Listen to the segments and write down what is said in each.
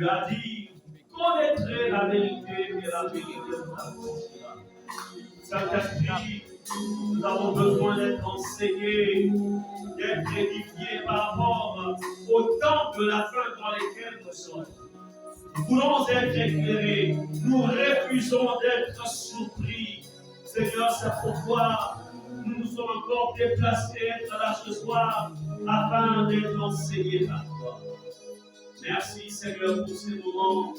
Tu as dit, vous connaîtrez la vérité et la vérité vous affranchira. Saint-Esprit, nous avons besoin d'être enseignés, d'être édifiés par rapport au temps de la fin dans lequel nous sommes. Nous voulons être éclairés, nous refusons d'être surpris. Seigneur, c'est pourquoi nous nous sommes encore déplacés à être là ce soir afin d'être enseignés par toi. Merci Seigneur pour ces moments.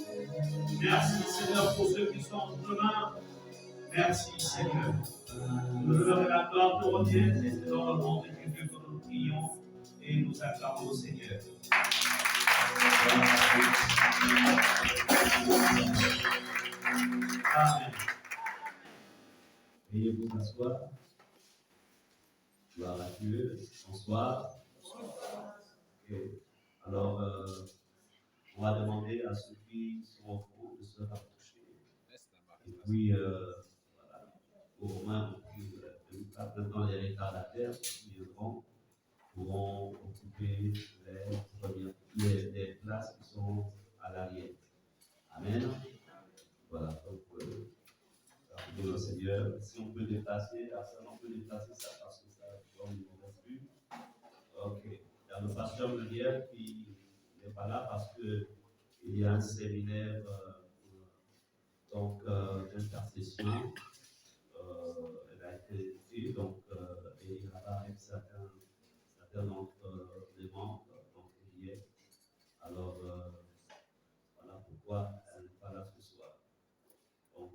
Merci Seigneur pour ceux qui sont demain. Merci Seigneur. L'honneur et la gloire te reviennent et c'est dans le nom de Jésus que nous prions et nous acclamons au Seigneur. Amen. Veuillez vous asseoir. Gloire à Dieu. Bonsoir. Ok. Alors, on va demander à ceux qui sont au cours de se rapprocher. Et puis, voilà, au moins, maintenant les retardataires qui viendront pourront occuper les places qui sont à l'arrière. Amen. Voilà, donc, le Seigneur, si on peut déplacer, on peut déplacer ça parce que ça donne une mauvaise vue. Ok. Il y a le pasteur Muriel qui n'est pas là parce qu'il y a un séminaire d'intercession. Elle a été faite, donc et il y a avec certains d'entre les membres, donc hier. Alors, voilà pourquoi elle n'est pas là ce soir. Donc,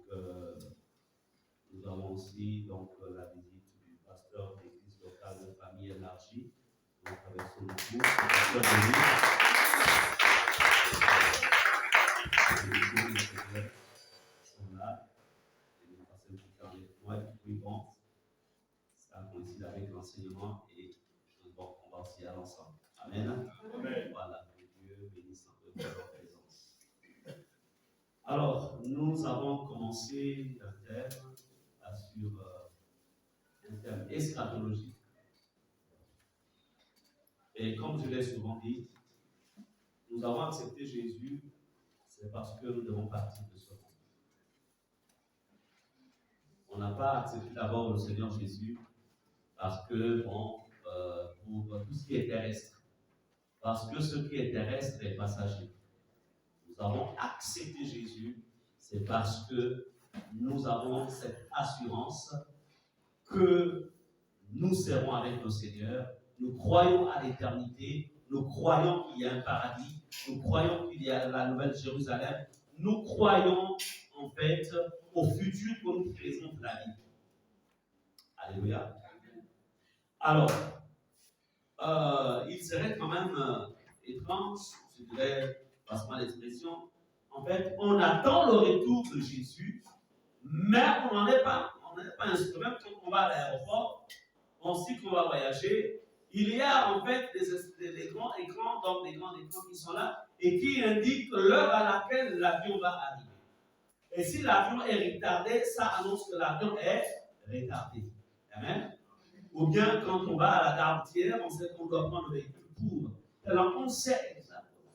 nous avons aussi donc, la visite du pasteur de l'église locale de famille élargie, donc avec son époux, le pasteur Denis. Sont là, et nous passons tout le temps avec moi, et puis bon, ça coïncide avec l'enseignement, et bon, on va aussi aller ensemble. Amen. Amen. Voilà, que Dieu bénisse un peu leur présence. Alors, nous avons commencé un thème sur un thème eschatologique. Et comme je l'ai souvent dit, nous avons accepté Jésus, c'est parce que nous devons partir de ce monde. On n'a pas accepté d'abord le Seigneur Jésus parce que, bon, pour tout ce qui est terrestre, parce que ce qui est terrestre est passager. Nous avons accepté Jésus, c'est parce que nous avons cette assurance que nous serons avec le Seigneur. Nous croyons à l'éternité, nous croyons qu'il y a un paradis, nous croyons qu'il y a la nouvelle Jérusalem, nous croyons en fait au futur que nous présente la vie. Alléluia. Alors, il serait quand même étrange, je dirais, passe-moi l'expression, en fait, on attend le retour de Jésus, mais on n'en est pas instruit. Même quand on va à l'aéroport, on sait qu'on va voyager, il y a en fait des grands écrans, donc des grands écrans qui sont là, et qui indiquent l'heure à laquelle l'avion va arriver. Et si l'avion est retardé, ça annonce que l'avion est retardé. Amen. Ou bien quand on va à la garde-tière, on sait qu'on doit prendre le véhicule pour. Alors on sait exactement.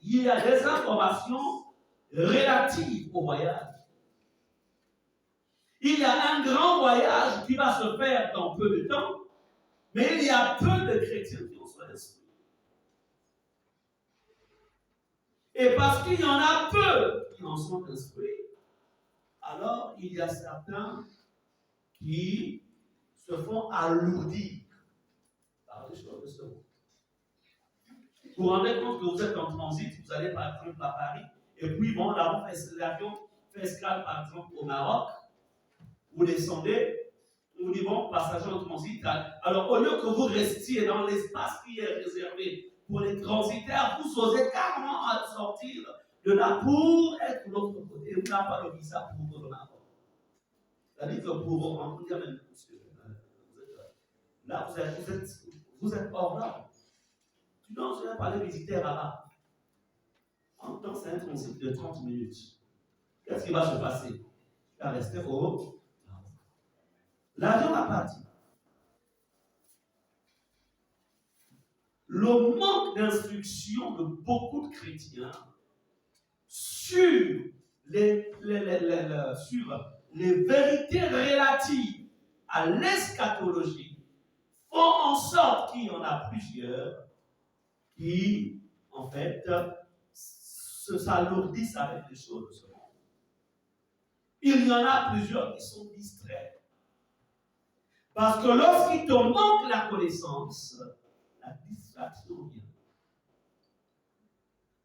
Il y a des informations relatives au voyage. Il y a un grand voyage qui va se faire dans peu de temps, mais il y a peu de chrétiens qui en sont instruits. Et parce qu'il y en a peu qui en sont instruits, alors il y a certains qui se font alourdir par les choses de ce monde. Vous vous rendez compte que vous êtes en transit, vous allez par exemple à Paris, et puis bon, l'avion fait escale par exemple au Maroc, vous descendez, on vous dit bon, passager en transit. Alors au lieu que vous restiez dans l'espace qui est réservé pour les transitaires, vous osez carrément sortir de là pour être de l'autre côté. Vous n'avez pas le visa pour le Maroc. C'est-à-dire que pour rentrer, même monsieur, là, vous êtes hors là. Tu n'oses même pas aller visiter Rabat. En même temps, c'est un transit de 30 minutes. Qu'est-ce qui va se passer? Tu vas rester au haut. L'avion va partir. Le manque d'instruction de beaucoup de chrétiens sur les vérités relatives à l'eschatologie font en sorte qu'il y en a plusieurs qui, en fait, s'alourdissent avec les choses de ce monde. Il y en a plusieurs qui sont distraits. Parce que lorsqu'il te manque la connaissance, la distraction vient.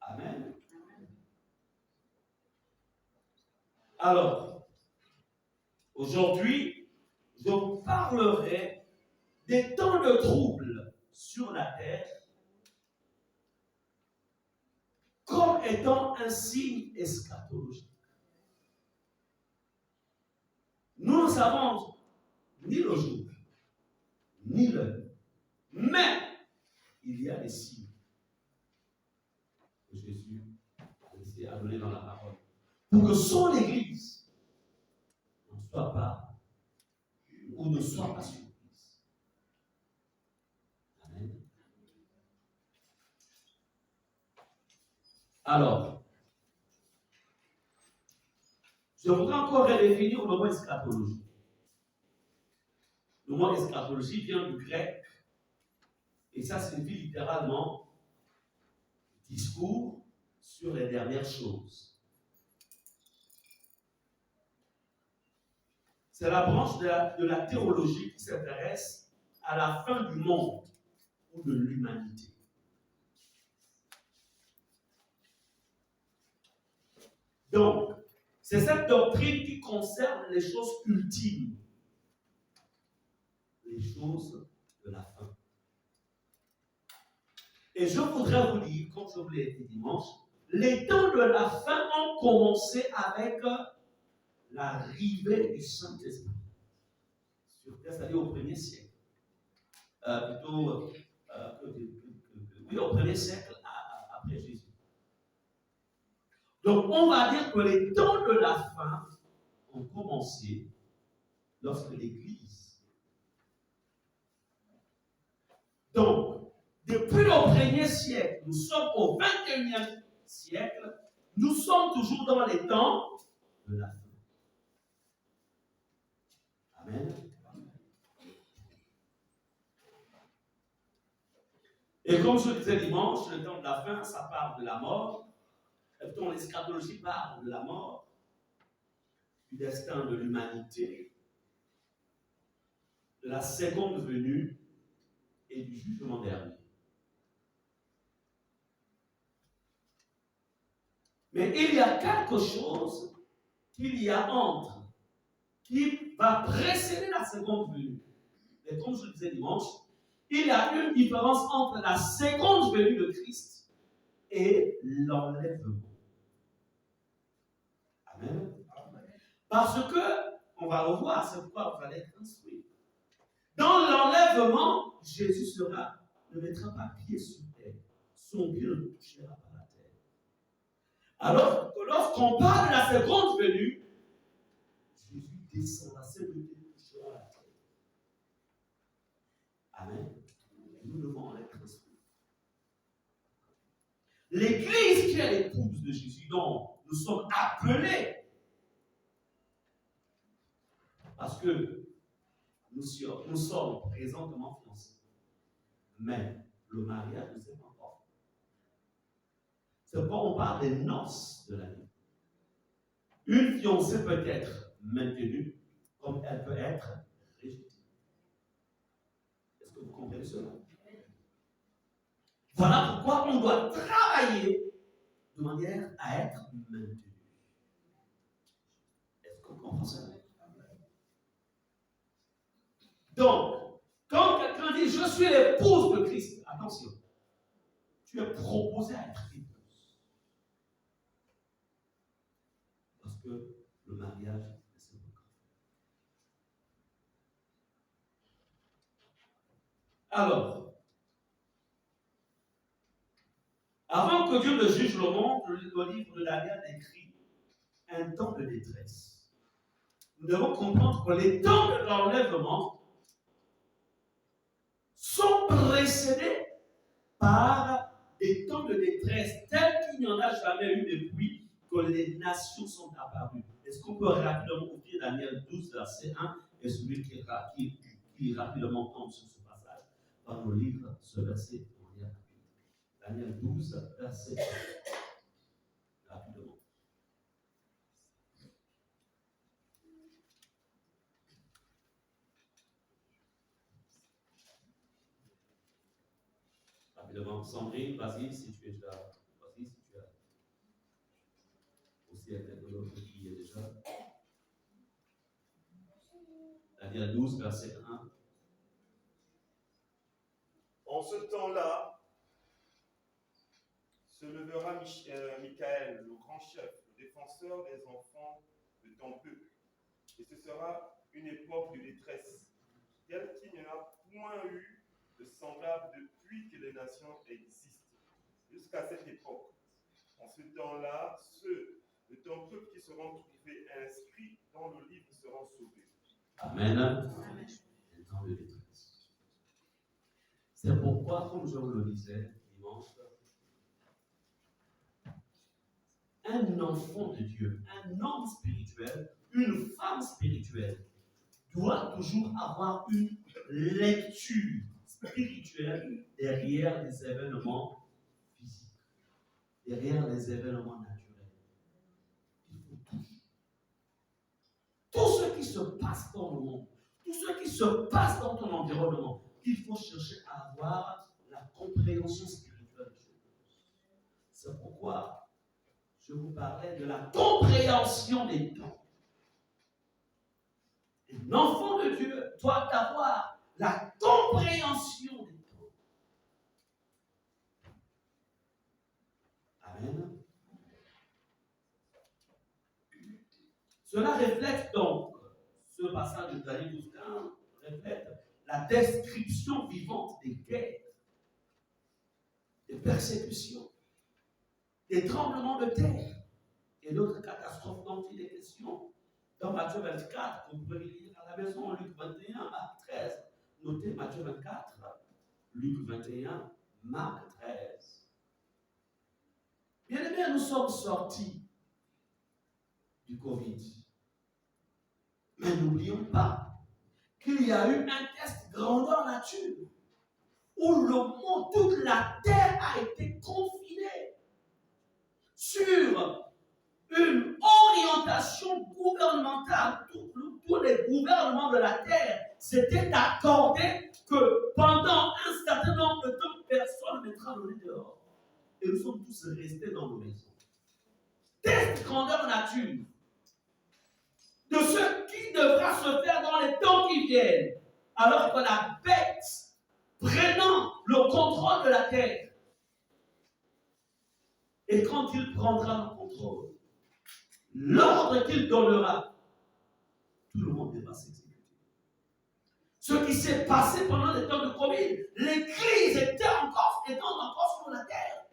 Amen. Alors, aujourd'hui, je parlerai des temps de trouble sur la terre comme étant un signe eschatologique. Nous ne savons ni le jour, ni l'heure, mais il y a des signes. pour que son Église ne soit pas surprise. Amen. Alors, je voudrais encore redéfinir le mot eschatologie. Le mot eschatologie vient du grec et ça signifie littéralement discours sur les dernières choses. C'est la branche de la théologie qui s'intéresse à la fin du monde ou de l'humanité. Donc, c'est cette doctrine qui concerne les choses ultimes, les choses de la fin. Et je voudrais vous dire, comme je vous l'ai dit dimanche, les temps de la fin ont commencé avec l'arrivée du Saint-Esprit sur terre, c'est-à-dire au 1er siècle. Oui, au 1er siècle après Jésus. Donc, on va dire que les temps de la fin ont commencé lorsque l'Église. Donc, depuis le 1er siècle, nous sommes au 21e siècle, nous sommes toujours dans les temps de la fin. Amen. Et comme je le disais dimanche, le temps de la fin, ça parle de la mort. L'eschatologie parle de la mort, du destin de l'humanité, de la seconde venue et du jugement dernier. Mais il y a quelque chose qu'il y a entre, qui va précéder la seconde venue. Et comme je le disais dimanche, il y a une différence entre la seconde venue de Christ et l'enlèvement. Amen. Parce que, on va revoir, c'est pourquoi vous allez être instruits. Dans l'enlèvement, Jésus ne mettra pas pied sur terre. Son pied ne touchera pas la terre. Alors que lorsqu'on parle de la seconde venue, Jésus descend, la seconde venue touchera la terre. Amen. Nous devons en être instruits. L'Église qui est l'épouse de Jésus, dont nous sommes appelés, parce que nous sommes présentement fiancés. Mais le mariage ne s'est pas encore. C'est pourquoi on parle des noces de la vie. Une fiancée peut être maintenue comme elle peut être rejetée. Est-ce que vous comprenez cela? Voilà pourquoi on doit travailler de manière à être maintenu. Est-ce que vous comprenez cela? Donc, quand quelqu'un dit « Je suis l'épouse de Christ », attention, tu es proposé à être épouse. Parce que le mariage, c'est bon. Alors, avant que Dieu ne juge le monde, le livre de Daniel écrit un temps de détresse. Nous devons comprendre que les temps de l'enlèvement sont précédés par des temps de détresse tels qu'il n'y en a jamais eu depuis que les nations sont apparues. Est-ce qu'on peut rapidement ouvrir Daniel 12, verset 1 et celui qui rapidement tombe sur ce passage va nous lire ce verset de manière rapide. Daniel 12, verset 1. Rapidement. Rapidement, Sandrine, vas-y si tu es déjà. Vas-y si tu as aussi un technologue qui est déjà. Daniel 12, verset 1. En ce temps-là, se levera Michael, le grand chef, le défenseur des enfants de ton peuple. Et ce sera une époque de détresse, telle qu'il n'y en a point eu de semblable depuis que les nations existent, jusqu'à cette époque. En ce temps-là, ceux de ton peuple qui seront trouvés inscrits dans le livre seront sauvés. Amen. Amen. Un temps de détresse. C'est pourquoi, comme je vous le disais dimanche, un enfant de Dieu, un homme spirituel, une femme spirituelle doit toujours avoir une lecture spirituelle derrière les événements physiques, derrière les événements naturels. Il faut toujours. Tout ce qui se passe dans le monde, tout ce qui se passe dans ton environnement, il faut chercher à avoir la compréhension spirituelle des choses. C'est pourquoi je vous parlais de la compréhension des temps. Un enfant de Dieu doit avoir la compréhension des temps. Amen. Cela reflète donc, ce passage de Daniel 12:15 reflète la description vivante des guerres, des persécutions, des tremblements de terre et d'autres catastrophes dont il est question dans Matthieu 24, que vous pouvez lire à la maison, Luc 21, Marc 13. Notez Matthieu 24, Luc 21, Marc 13. Bien aimés, nous sommes sortis du Covid. Mais n'oublions pas qu'il y a eu un test grandeur nature où le monde, toute la terre a été confinée sur une orientation gouvernementale. Tous les gouvernements de la terre s'étaient accordés que pendant un certain nombre de temps, personne ne mettra le nez dehors. Et nous sommes tous restés dans nos maisons. Test grandeur nature de ce qui devra se faire dans les temps qui viennent, alors que la bête prenant le contrôle de la terre. Et quand il prendra le contrôle, l'ordre qu'il donnera, tout le monde devra s'exécuter. Ce qui s'est passé pendant les temps de Covid, l'Église était encore sur la terre.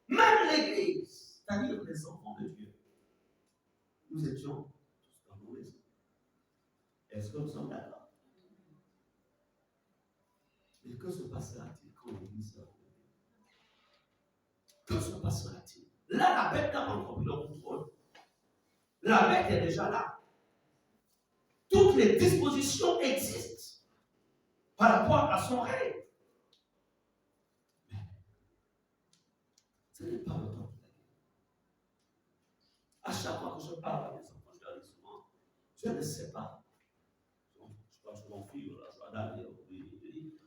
Même l'Église, c'est-à-dire les enfants de Dieu, nous étions tous dans nos maisons. Est-ce que nous sommes d'accord? Mais que se passera-t-il quand l'Église sera ouverte? Que se passera-t-il? Là, la bête n'a pas encore pris le contrôle. La bête est déjà là. Toutes les dispositions existent par rapport à son règne. Mais ce n'est pas le temps de la guerre. À chaque fois que je parle à mes enfants, je leur dis souvent, je ne sais pas. Je pense que mon fils,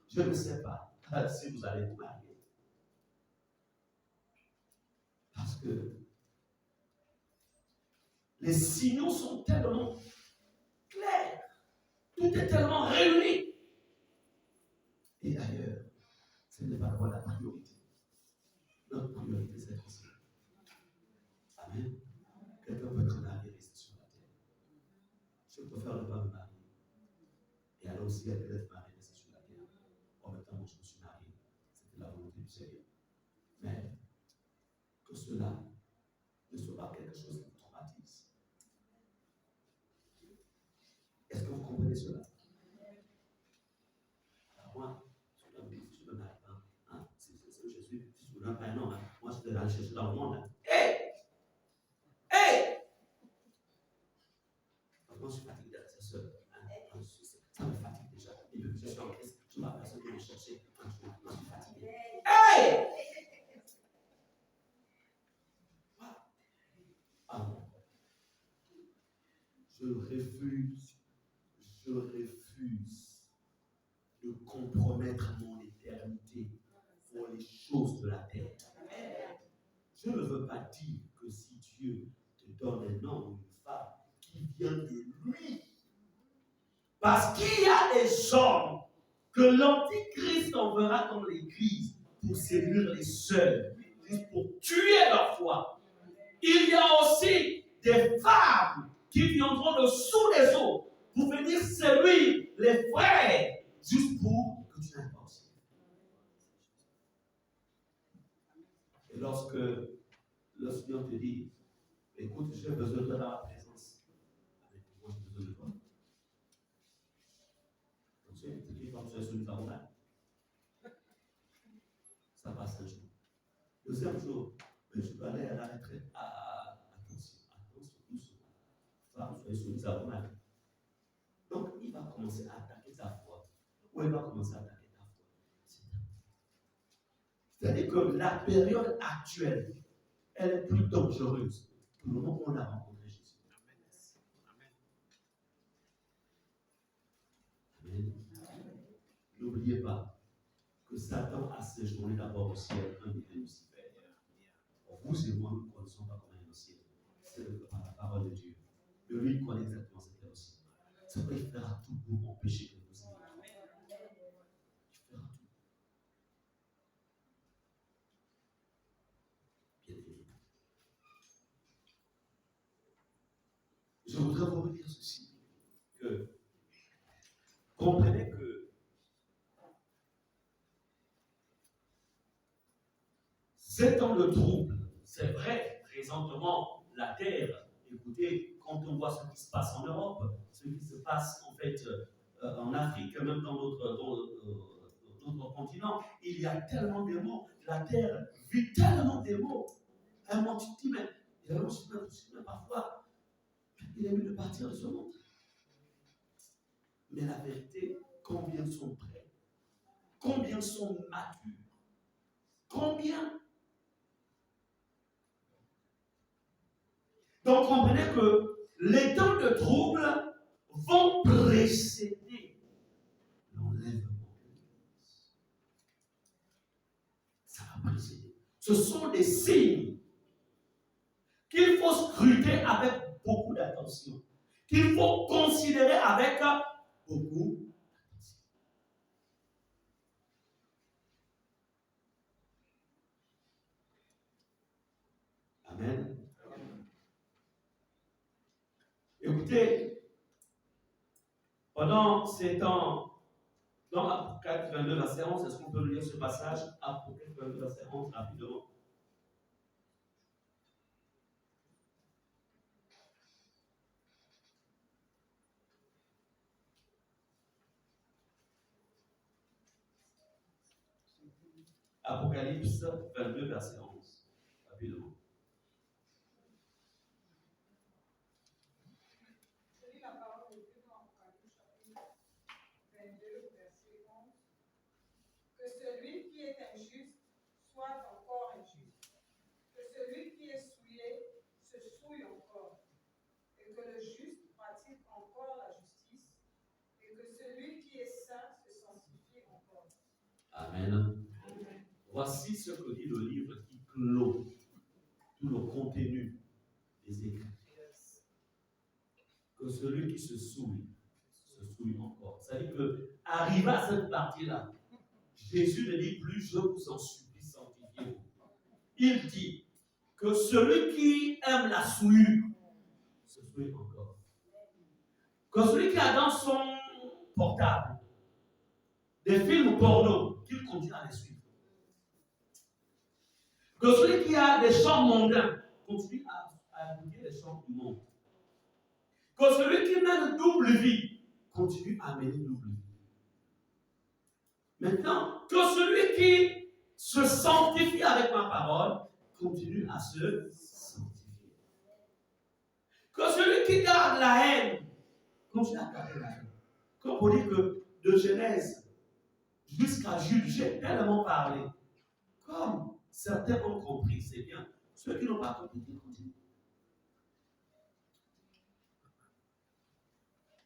je ne sais pas si vous allez vous marier. Parce que les signaux sont tellement clairs. Tout est tellement réuni. Et d'ailleurs, ce n'est pas la priorité. Notre priorité, c'est Christ. Amen. Quelqu'un peut être marié et rester sur la terre. Je préfère ne pas me marier. Et alors aussi, elle peut être mariée et rester sur la terre. En même temps, moi, je me suis marié. C'était la volonté du Seigneur. Mais que cela ne soit pas quelque chose qui vous traumatise. Est-ce que vous comprenez cela? Alors moi, je ne me marie pas. Hein? C'est je suis, si je ne me marie pas, non. Hein? Moi, je vais aller chercher dans le monde. Hein? Moi, je suis fatigué d'être seul. Hein? Ça me fatigue déjà. Et puis, je suis en Christ. Je m'appelle personne qui me chercher. Je suis fatigué. Ah, je refuse de compromettre mon éternité pour les choses de la terre. Je ne veux pas dire que si Dieu te donne un homme ou une femme qui vient de lui, parce qu'il y a des hommes que l'Antichrist enverra dans l'Église pour séduire les sœurs, juste pour tuer leur foi. Il y a aussi des femmes qui viendront dessous des eaux pour venir séduire les frères, juste pour que tu n'ailles pas au ciel. Et lorsque le Seigneur te dit, Écoute, j'ai besoin de toi dans la présence. Avec moi, j'ai besoin de toi. Donc, c'est une fois que tu es sur le tabernacle, ça passe un jour. Deuxième jour, je dois aller à la retraite. Attention, doucement. Femme, soyez sur le tabernacle. Donc, il va commencer à attaquer ta foi. Ou il va commencer à attaquer ta foi. C'est-à-dire que la période actuelle, elle est plus dangereuse que le moment où on a rencontré Jésus. Amen. N'oubliez pas que Satan a séjourné d'abord au ciel, un des Lucifer. Vous et moi, nous ne connaissons pas comment il est au ciel. C'est par la parole de Dieu. Et lui, il connaît exactement ce qu'il est au ciel. C'est pourquoi il fera tout pour empêcher que vous ayez. Il fera tout. Bien aimé. Je voudrais vous dire ceci, que comprenez que c'est dans le trouble, c'est vrai, présentement, la terre, écoutez, quand on voit ce qui se passe en Europe, ce qui se passe en fait en Afrique, même dans d'autres continents, il y a tellement de mots, la terre vit tellement de mots. Un moment, tu te dis, mais il y a même parfois, il est mieux de partir de ce monde. Mais la vérité, combien sont prêts? Combien sont matures? Combien? Donc, comprenez que les temps de trouble vont précéder l'enlèvement de l'Église. Ça va précéder. Ce sont des signes qu'il faut scruter avec beaucoup d'attention, qu'il faut considérer avec beaucoup d'attention. Amen. Écoutez, pendant ces temps, dans Apocalypse 22, verset 11, est-ce qu'on peut lire ce passage? Apocalypse 22, verset 11, rapidement. Apocalypse 22, verset 11, rapidement. Celui qui est injuste soit encore injuste, que celui qui est souillé se souille encore, et que le juste pratique encore la justice, et que celui qui est saint se sanctifie encore. Amen. Amen. Voici ce que dit le livre qui clôt tout le contenu des écrits. Que celui qui se souille encore. C'est-à-dire que, arrivé à cette partie-là, Jésus ne dit plus, je vous en supplie, sanctifiez-vous. Il dit que celui qui aime la souillure se souille encore. Que celui qui a dans son portable des films porno, qu'il continue à les suivre. Que celui qui a des chants mondains continue à écouter les chants du monde. Que celui qui mène double vie continue à mener double vie. Maintenant, que celui qui se sanctifie avec ma parole continue à se sanctifier. Que celui qui garde la haine continue à garder la haine. Comme on dit que de Genèse jusqu'à Jude, j'ai tellement parlé. Comme certains ont compris, c'est bien. Ceux qui n'ont pas compris, ils continuent.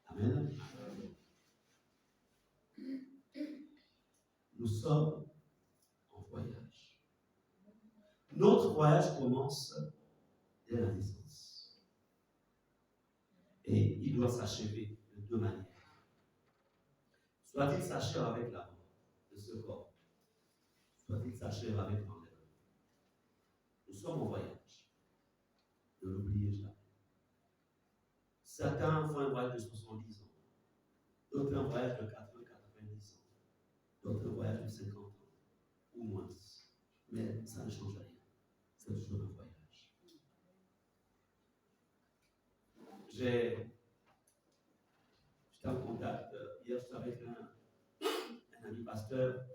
Amen. Nous sommes en voyage. Notre voyage commence dès la naissance. Et il doit s'achever de deux manières. Soit il s'achève avec la mort de ce corps, soit il s'achève avec l'enlèvement. Nous sommes en voyage. Ne l'oubliez jamais. Certains font un voyage de 70 ans, d'autres un voyage de 80, 90 ans, d'autres un voyage de 50 ans, ou moins. Mais ça ne change rien. C'est toujours un voyage. J'étais en contact hier avec un ami pasteur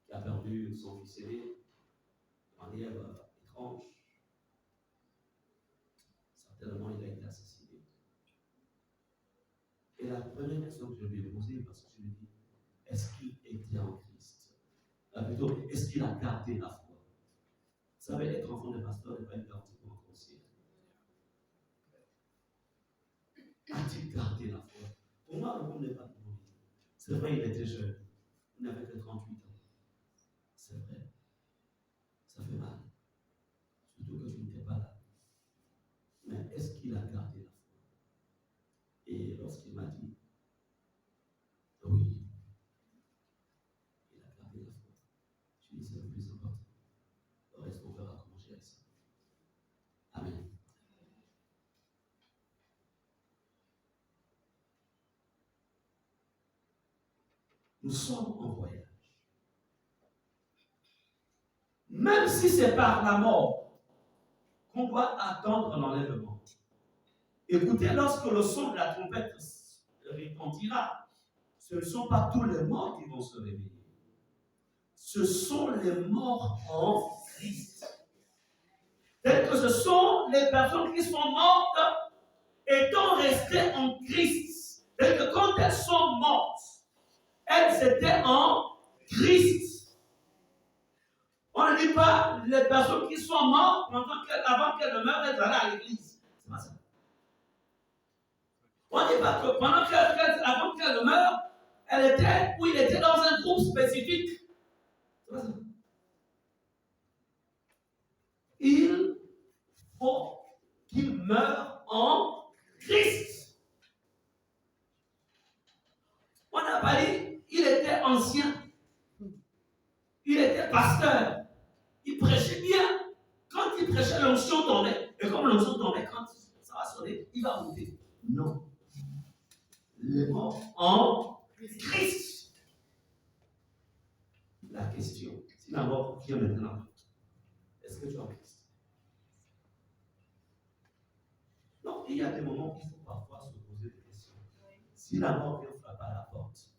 qui a perdu son fils aîné de manière étrange. Certainement, il a été assassiné. Et la première question que je lui ai posée, parce que je lui ai dit, est-ce qu'il était en Christ? Plutôt, est-ce qu'il a gardé la foi? Vous savez, être enfant de pasteur n'est pas une garantie pour entrer au ciel. A-t-il gardé la foi? Pour moi, le monde n'est pas demandé. C'est vrai, il était jeune. Il n'avait que 38 ans. C'est vrai. Ça fait mal. Surtout que tu n'étais pas là. Mais est-ce qu'il a gardé la foi? Et lorsqu'il m'a dit, oui, il a gardé la foi. Je lui ai dit, c'est le plus important. Le reste, on verra comment gérer ça. Amen. Nous sommes en voyage. Même si c'est par la mort qu'on doit attendre l'enlèvement. Écoutez, lorsque le son de la trompette retentira, ce ne sont pas tous les morts qui vont se réveiller. Ce sont les morts en Christ. Tels que ce sont les personnes qui sont mortes étant restées en Christ. Telles que quand elles sont mortes, elles étaient en Christ. On ne dit pas les personnes qui sont mortes avant qu'elles ne meurent, elles allaient à l'église. C'est pas ça. On ne dit pas que avant qu'elles ne meurent, elle était ou il était dans un groupe spécifique. C'est pas ça. Il faut qu'il meure en Christ. On n'a pas dit il était ancien, il était pasteur, il prêchait bien. Quand il prêchait, l'onction tombait. Et comme l'onction tombait, quand ça va sonner, il va monter. Non. Les morts en Christ. La question, si la mort vient maintenant, est-ce que tu es en Christ? Non, il y a des moments où il faut parfois se poser des questions. Si la mort vient frapper à la porte,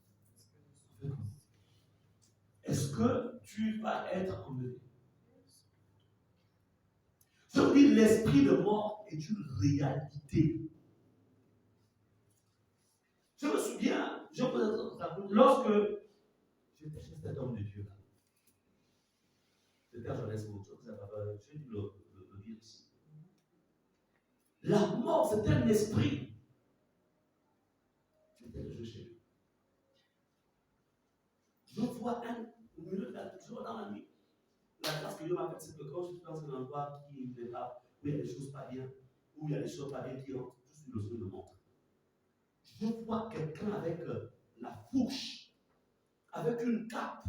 est-ce que tu vas être emmené? Je vous dis, l'esprit de mort est une réalité. Je me souviens, lorsque j'étais chez cet homme de Dieu là, le père Johannesburg, je vais le dire ici. La mort, c'est un esprit. J'étais le jeu chez lui. Je vois un milieu toujours dans la nuit. La grâce que Dieu m'a faite, c'est que quand je suis dans un endroit qui ne fait pas, où il y a des choses pas bien, où il y a des choses pas bien qui rentrent, je suis le seul de montre. Je vois quelqu'un avec la fourche, avec une cape,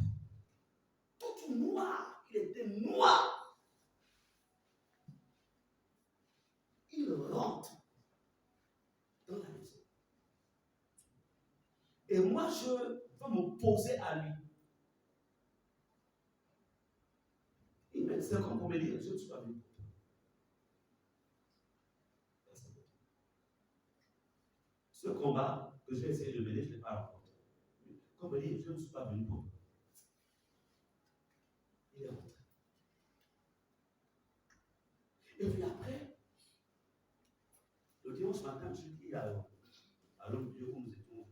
toute noire. Il était noir. Il rentre dans la maison. Et moi, je veux me poser à lui. C'est comme pour me dire, je ne suis pas venu pour toi. Ce combat que j'ai essayé de mener, je ne l'ai pas remporté. Comme me dire, je ne suis pas venu pour toi. Il est rentré. Et puis après, le dimanche matin, je dis à l'homme de Dieu où nous étions,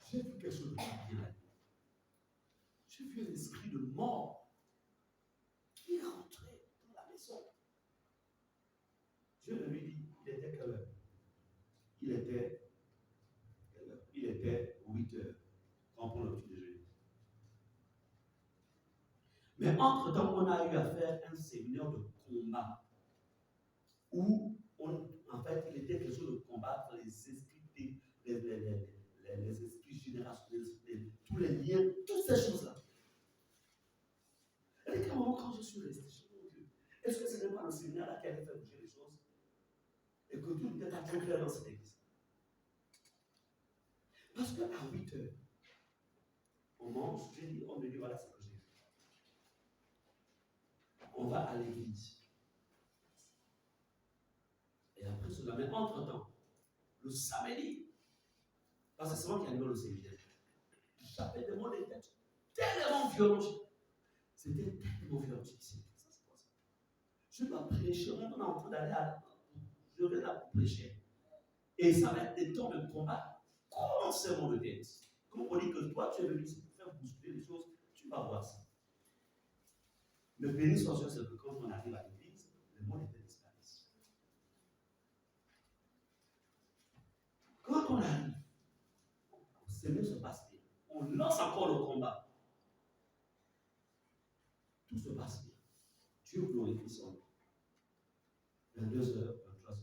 j'ai vu quelque chose de bien là. J'ai vu un esprit de mort qui est rentré dans la maison. Je lui dis, il était quelle heure? Il était 8 heures, quand pour le petit déjeuner. Mais entre-temps, on a eu à faire un séminaire de combat où, en fait, il était question de combattre les esprits, les esprits générationnels, tous les liens, toutes ces choses-là. Et à un moment, quand je suis resté chez mon Dieu, est-ce que ce n'est pas le séminaire qui allait faire bouger les choses? Et que tout était à faire dans cette église. Parce qu'à 8 heures, on mange, on me dit voilà ce que j'ai fait. On va à l'église. Et après, tout cela. Mais entre-temps, le samedi, parce que c'est moi qui anime le séminaire, j'avais des mots de tête tellement violents. C'était tellement violent. Je dis, c'est ça, c'est quoi ça? Je dois prêcher, on est en train d'aller à. Je vais là pour prêcher. Et ça va être des temps de combat. Comment c'est mon tête? Comment on dit que toi, tu es venu ici pour faire bousculer les choses, tu vas voir ça. Le béni soit sûr, c'est que quand on arrive à l'église, le monde était disparu. Quand on arrive, le Seigneur se passe bien. On lance encore le combat. Tout se passe bien. Dieu glorifie son nom. 22h, 23h,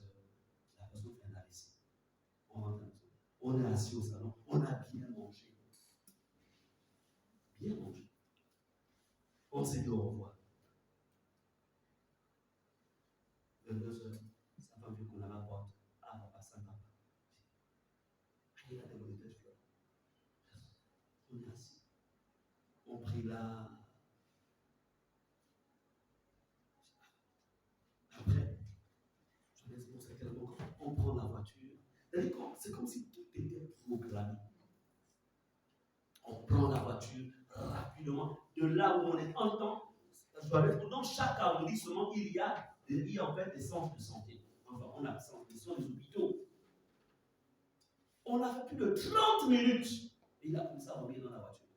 la personne fait un AVC. On rentre à la maison. On est assis au salon, on a bien mangé. Bien mangé. On s'est dit au revoir. 22h, sa femme vient qu'on a la porte. Ah, papa, ça ne va pas. Il a des bonnes têtes. On est assis. On prie là. Après, je laisse pour certains moments, on prend la voiture. C'est comme si tout était programmé. On prend la voiture rapidement. De là où on est en temps, dans chaque arrondissement, il y a en fait des centres de santé. Enfin, on a des centres de santé, des hôpitaux. On a fait plus de 30 minutes. Et il a commencé à revenir dans la voiture.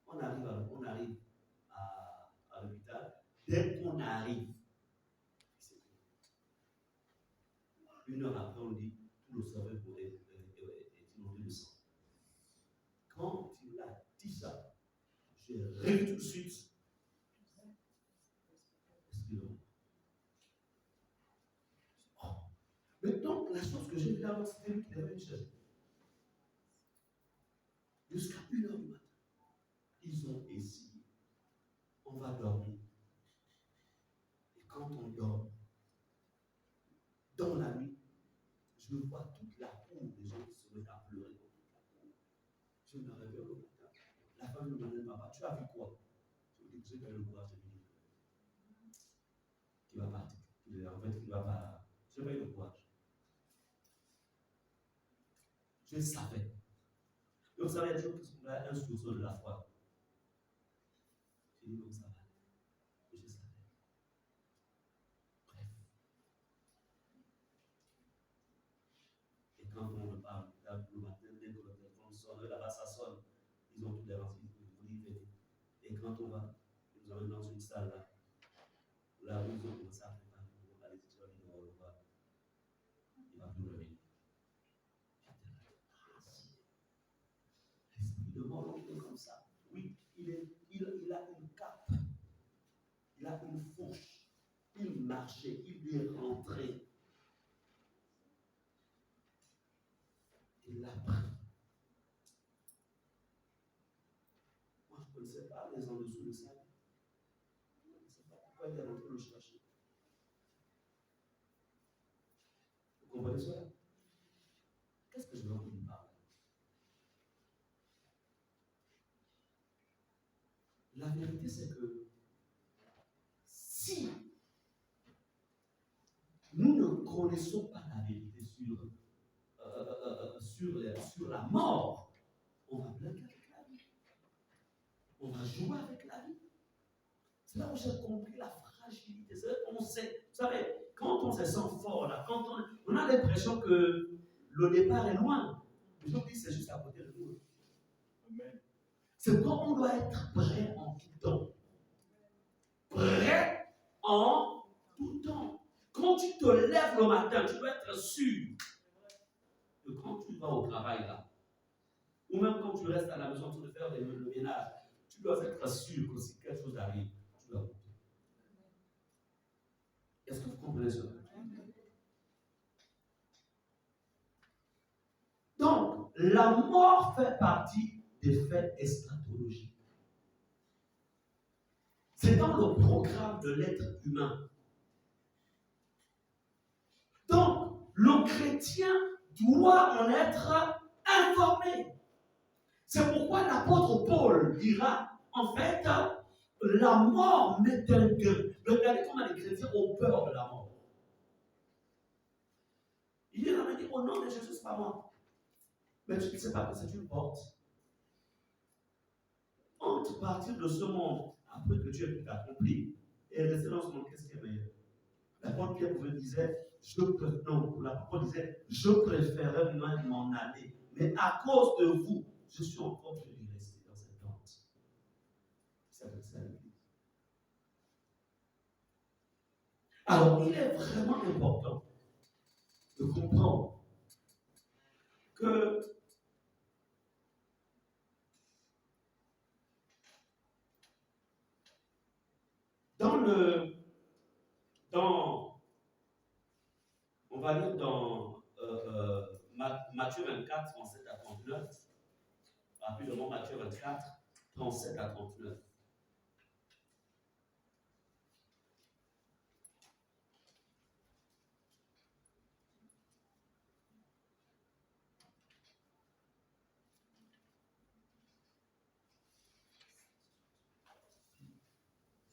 On arrive à l'hôpital. Dès qu'on arrive, une heure après, on dit tout le cerveau est inondé de sang. Quand il a dit ça, j'ai réveillé tout de suite. Excusez-moi. Oh. Mais donc, la chose que j'ai vu avant, c'était lui qui avait une chaise. Jusqu'à 1h du matin. Ils ont essayé. On va dormir. Et quand on dort, dans la nuit, je vois toute la cour des gens qui se mettent à pleurer dans toute la cour. Je me réveille au matin. La femme me demande, papa, tu as vu quoi? Je lui dis, j'ai pas eu le courage de lui dire qu'il va partir. En fait, il va pas. J'ai pas eu le courage. Je savais. Donc, ça va être toujours qu'on a un soupçon de la foi. J'ai dit, donc ça va. Je savais. Bref. Et quand on me parle, le matin, dès que le téléphone sonne, là-bas ça sonne, ils ont tout les renseignements. Et quand on va, ils nous emmènent dans une salle là où ils ont commencé à préparer pour aller sur le revoir. Il va plus revenir. L'esprit de mort, il est comme ça. Oui, il a une cape, il a une fourche, il marchait, il est rentré. Il l'a pris. Moi, je ne connaissais pas les en dessous de ça. Je ne sais pas pourquoi il est rentré le chercher. Vous comprenez cela? Qu'est-ce que je veux en dire par là? La vérité, c'est que si nous ne connaissons pas la vérité sur la mort, on va blaguer avec la vie. On va jouer avec la vie. C'est là où j'ai compris la fragilité. C'est là qu'on sait, vous savez, quand on se sent fort, là, quand on a l'impression que le départ est loin, les gens disent c'est juste à côté de nous. Amen. C'est pourquoi on doit être prêt en tout temps. Prêt en tout temps. Quand tu te lèves le matin, tu dois être sûr que quand tu vas au travail là, ou même quand tu restes à la maison en train de faire le ménage, tu dois être sûr que si quelque chose arrive, tu dois monter. Est-ce que vous comprenez cela? Donc, la mort fait partie des faits eschatologiques. C'est dans le programme de l'être humain. Donc, le chrétien doit en être informé. C'est pourquoi l'apôtre Paul dira, en fait, la mort m'est un gain. Regardez comment les chrétiens ont peur de la mort. Il vient me dire, au nom de Jésus, c'est pas moi. Mais tu ne sais pas que c'est une porte. Entre partir de ce monde, après que tu aies tout accompli, et rester dans ce monde, qu'est-ce qui est meilleur? L'apôtre Pierre disait, l'apôtre disait, je préférais même m'en aller. Mais à cause de vous, je suis encore obligé de rester dans cette tente. Ça veut dire l'Église. Alors, il est vraiment important de comprendre que on va lire dans Matthieu 24, 37 à 39. Rapidement, Matthieu 24, 37 à 39.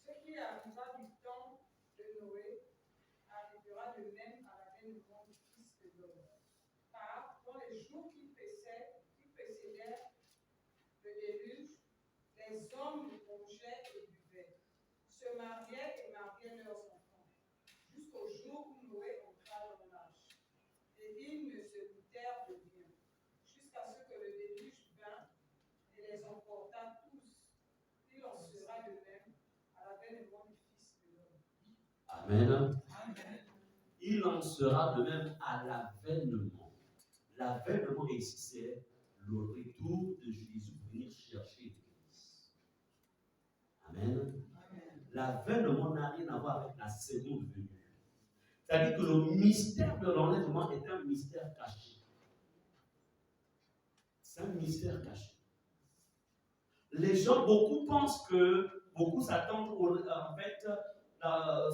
Ce qui arriva du temps de Noé arrivera de même à l'avènement du Fils de l'homme. Car dans les jours qui précédèrent le déluge, les hommes mangeaient et buvaient, se mariaient et mariaient leurs enfants, jusqu'au jour où Noé entra dans l'arche. Et ils ne se doutèrent de rien, jusqu'à ce que le déluge vint et les emporta tous. Il en sera de même à l'avènement du Fils de l'homme. Amen. Amen. Il en sera de même à l'avènement. L'avènement ici, c'est le retour de Jésus pour venir chercher l'Église. Amen. L'avènement n'a rien à voir avec la seconde venue. C'est-à-dire que le mystère de l'enlèvement est un mystère caché. C'est un mystère caché. Les gens, beaucoup s'attendent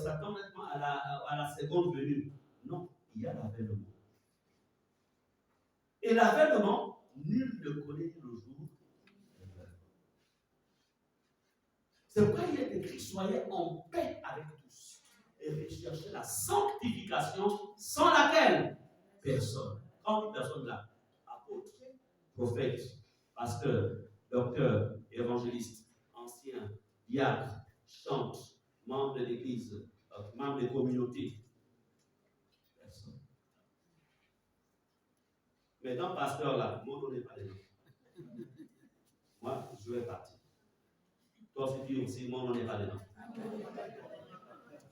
s'attendent maintenant à la seconde venue. Non, il y a l'avènement. Et l'avènement, nul ne connaît le jour. C'est pourquoi il est écrit, soyez en paix avec tous et recherchez la sanctification sans laquelle personne. Quand une personne là, apôtre, prophète, pasteur, docteur, évangéliste, ancien, diacre, chante, membre de l'église, membre de communauté. Personne. Mais dans pasteur là, moi on n'est pas dedans. Moi, je vais partir. Toi aussi, moi on n'est pas dedans.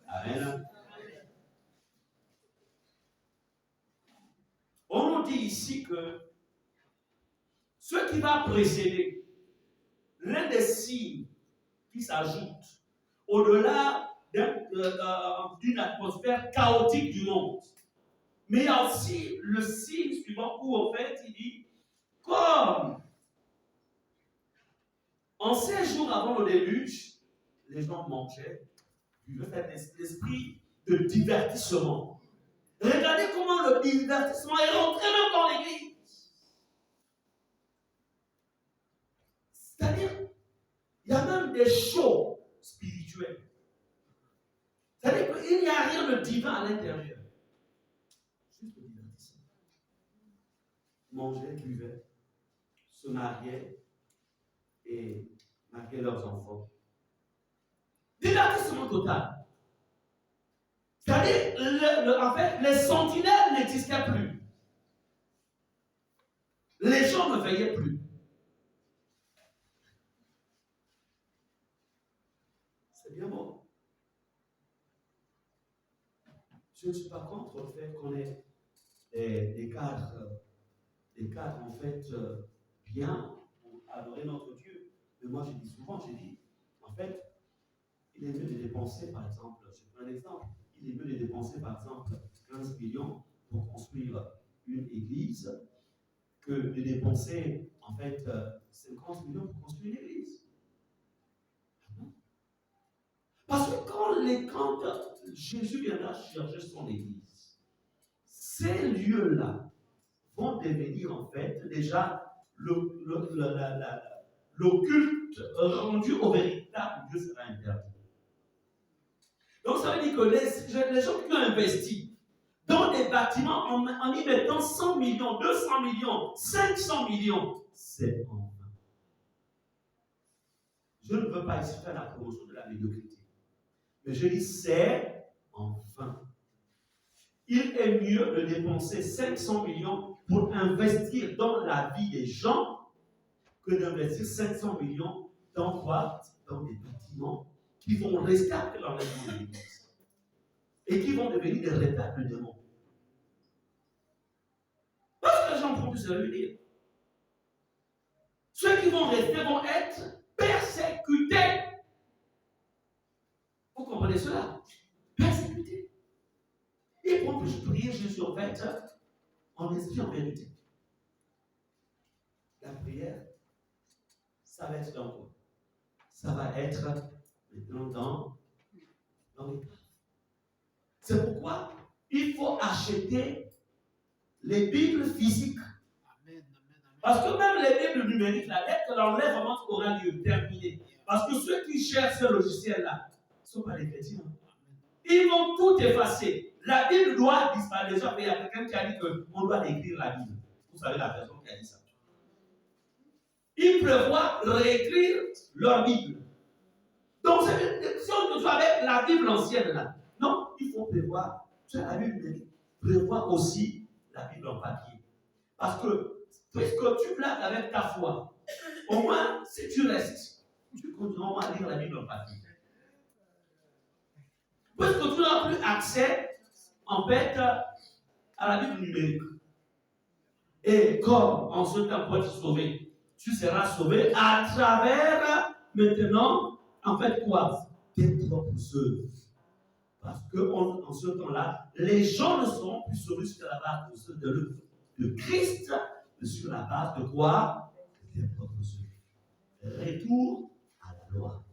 Amen. On nous dit ici que ce qui va précéder, l'un des signes qui s'ajoute au-delà d'une atmosphère chaotique du monde. Mais il y a aussi le signe suivant où en fait il dit, comme en 16 jours avant le déluge, les gens mangeaient, buvaient, l'esprit de divertissement. Regardez comment le divertissement est rentré même dans l'église. C'est-à-dire, il y a même des shows spirituels. C'est-à-dire qu'il n'y a rien de divin à l'intérieur. Juste le divertissement. Mangeaient, buvaient, se mariaient et mariaient leurs enfants. Divertissement total. C'est-à-dire, en fait, les sentinelles n'existaient plus. Les gens ne veillaient plus. C'est bien bon. Je ne suis pas contre le fait qu'on ait des cadres en fait bien pour adorer notre Dieu. Mais moi, je dis souvent, en fait, il est mieux de dépenser, par exemple, je prends un exemple, il est mieux de dépenser, par exemple, 15 millions pour construire une église que de dépenser, en fait, 50 millions pour construire une église. Parce que quand Jésus viendra chercher son église, ces lieux-là vont devenir, en fait, déjà le culte rendu au véritable Dieu sera interdit. Donc ça veut dire que les gens qui ont investi dans des bâtiments en y mettant 100 millions, 200 millions, 500 millions, c'est en vain. Je ne veux pas ici faire la promotion de la médiocrité. Mais je dis, c'est en vain. Il est mieux de dépenser 500 millions pour investir dans la vie des gens que d'investir 500 millions dans quoi? Dans des bâtiments qui vont rester après l'enlèvement de l'Église et qui vont devenir des répares de démons. Parce que les gens vont plus se réunir. Ceux qui vont rester vont être persécutés. Vous comprenez cela? Persécutés. Ils vont plus prier Jésus en fait en esprit, en vérité. La prière, ça va être dans quoi? Ça va être maintenant dans les cas. C'est pourquoi il faut acheter les Bibles physiques. Parce que même les Bibles numériques, là, dès que l'enlèvement aura lieu, terminé. Parce que ceux qui cherchent ce logiciel-là ne sont pas des chrétiens. Ils vont tout effacer. La Bible doit disparaître. Déjà, il y a quelqu'un qui a dit qu'on doit écrire la Bible. Vous savez la personne qui a dit ça. Ils prévoient réécrire leur Bible. Donc, si on doit avec la Bible ancienne là, non, il faut prévoir, tu as la Bible numérique, prévoir aussi la Bible en papier. Parce que, puisque tu blagues avec ta foi, au moins, si tu restes, tu continueras à lire la Bible en papier. Puisque tu n'as plus accès, en fait, à la Bible numérique. Et comme en ce temps pour être sauvé, tu seras sauvé à travers, maintenant, en fait quoi? Tes propres œuvres. Parce qu'en ce temps-là, les gens ne seront plus sauvés sur la base de Christ, mais sur la base de quoi? De tes propres œuvres. Retour à la loi.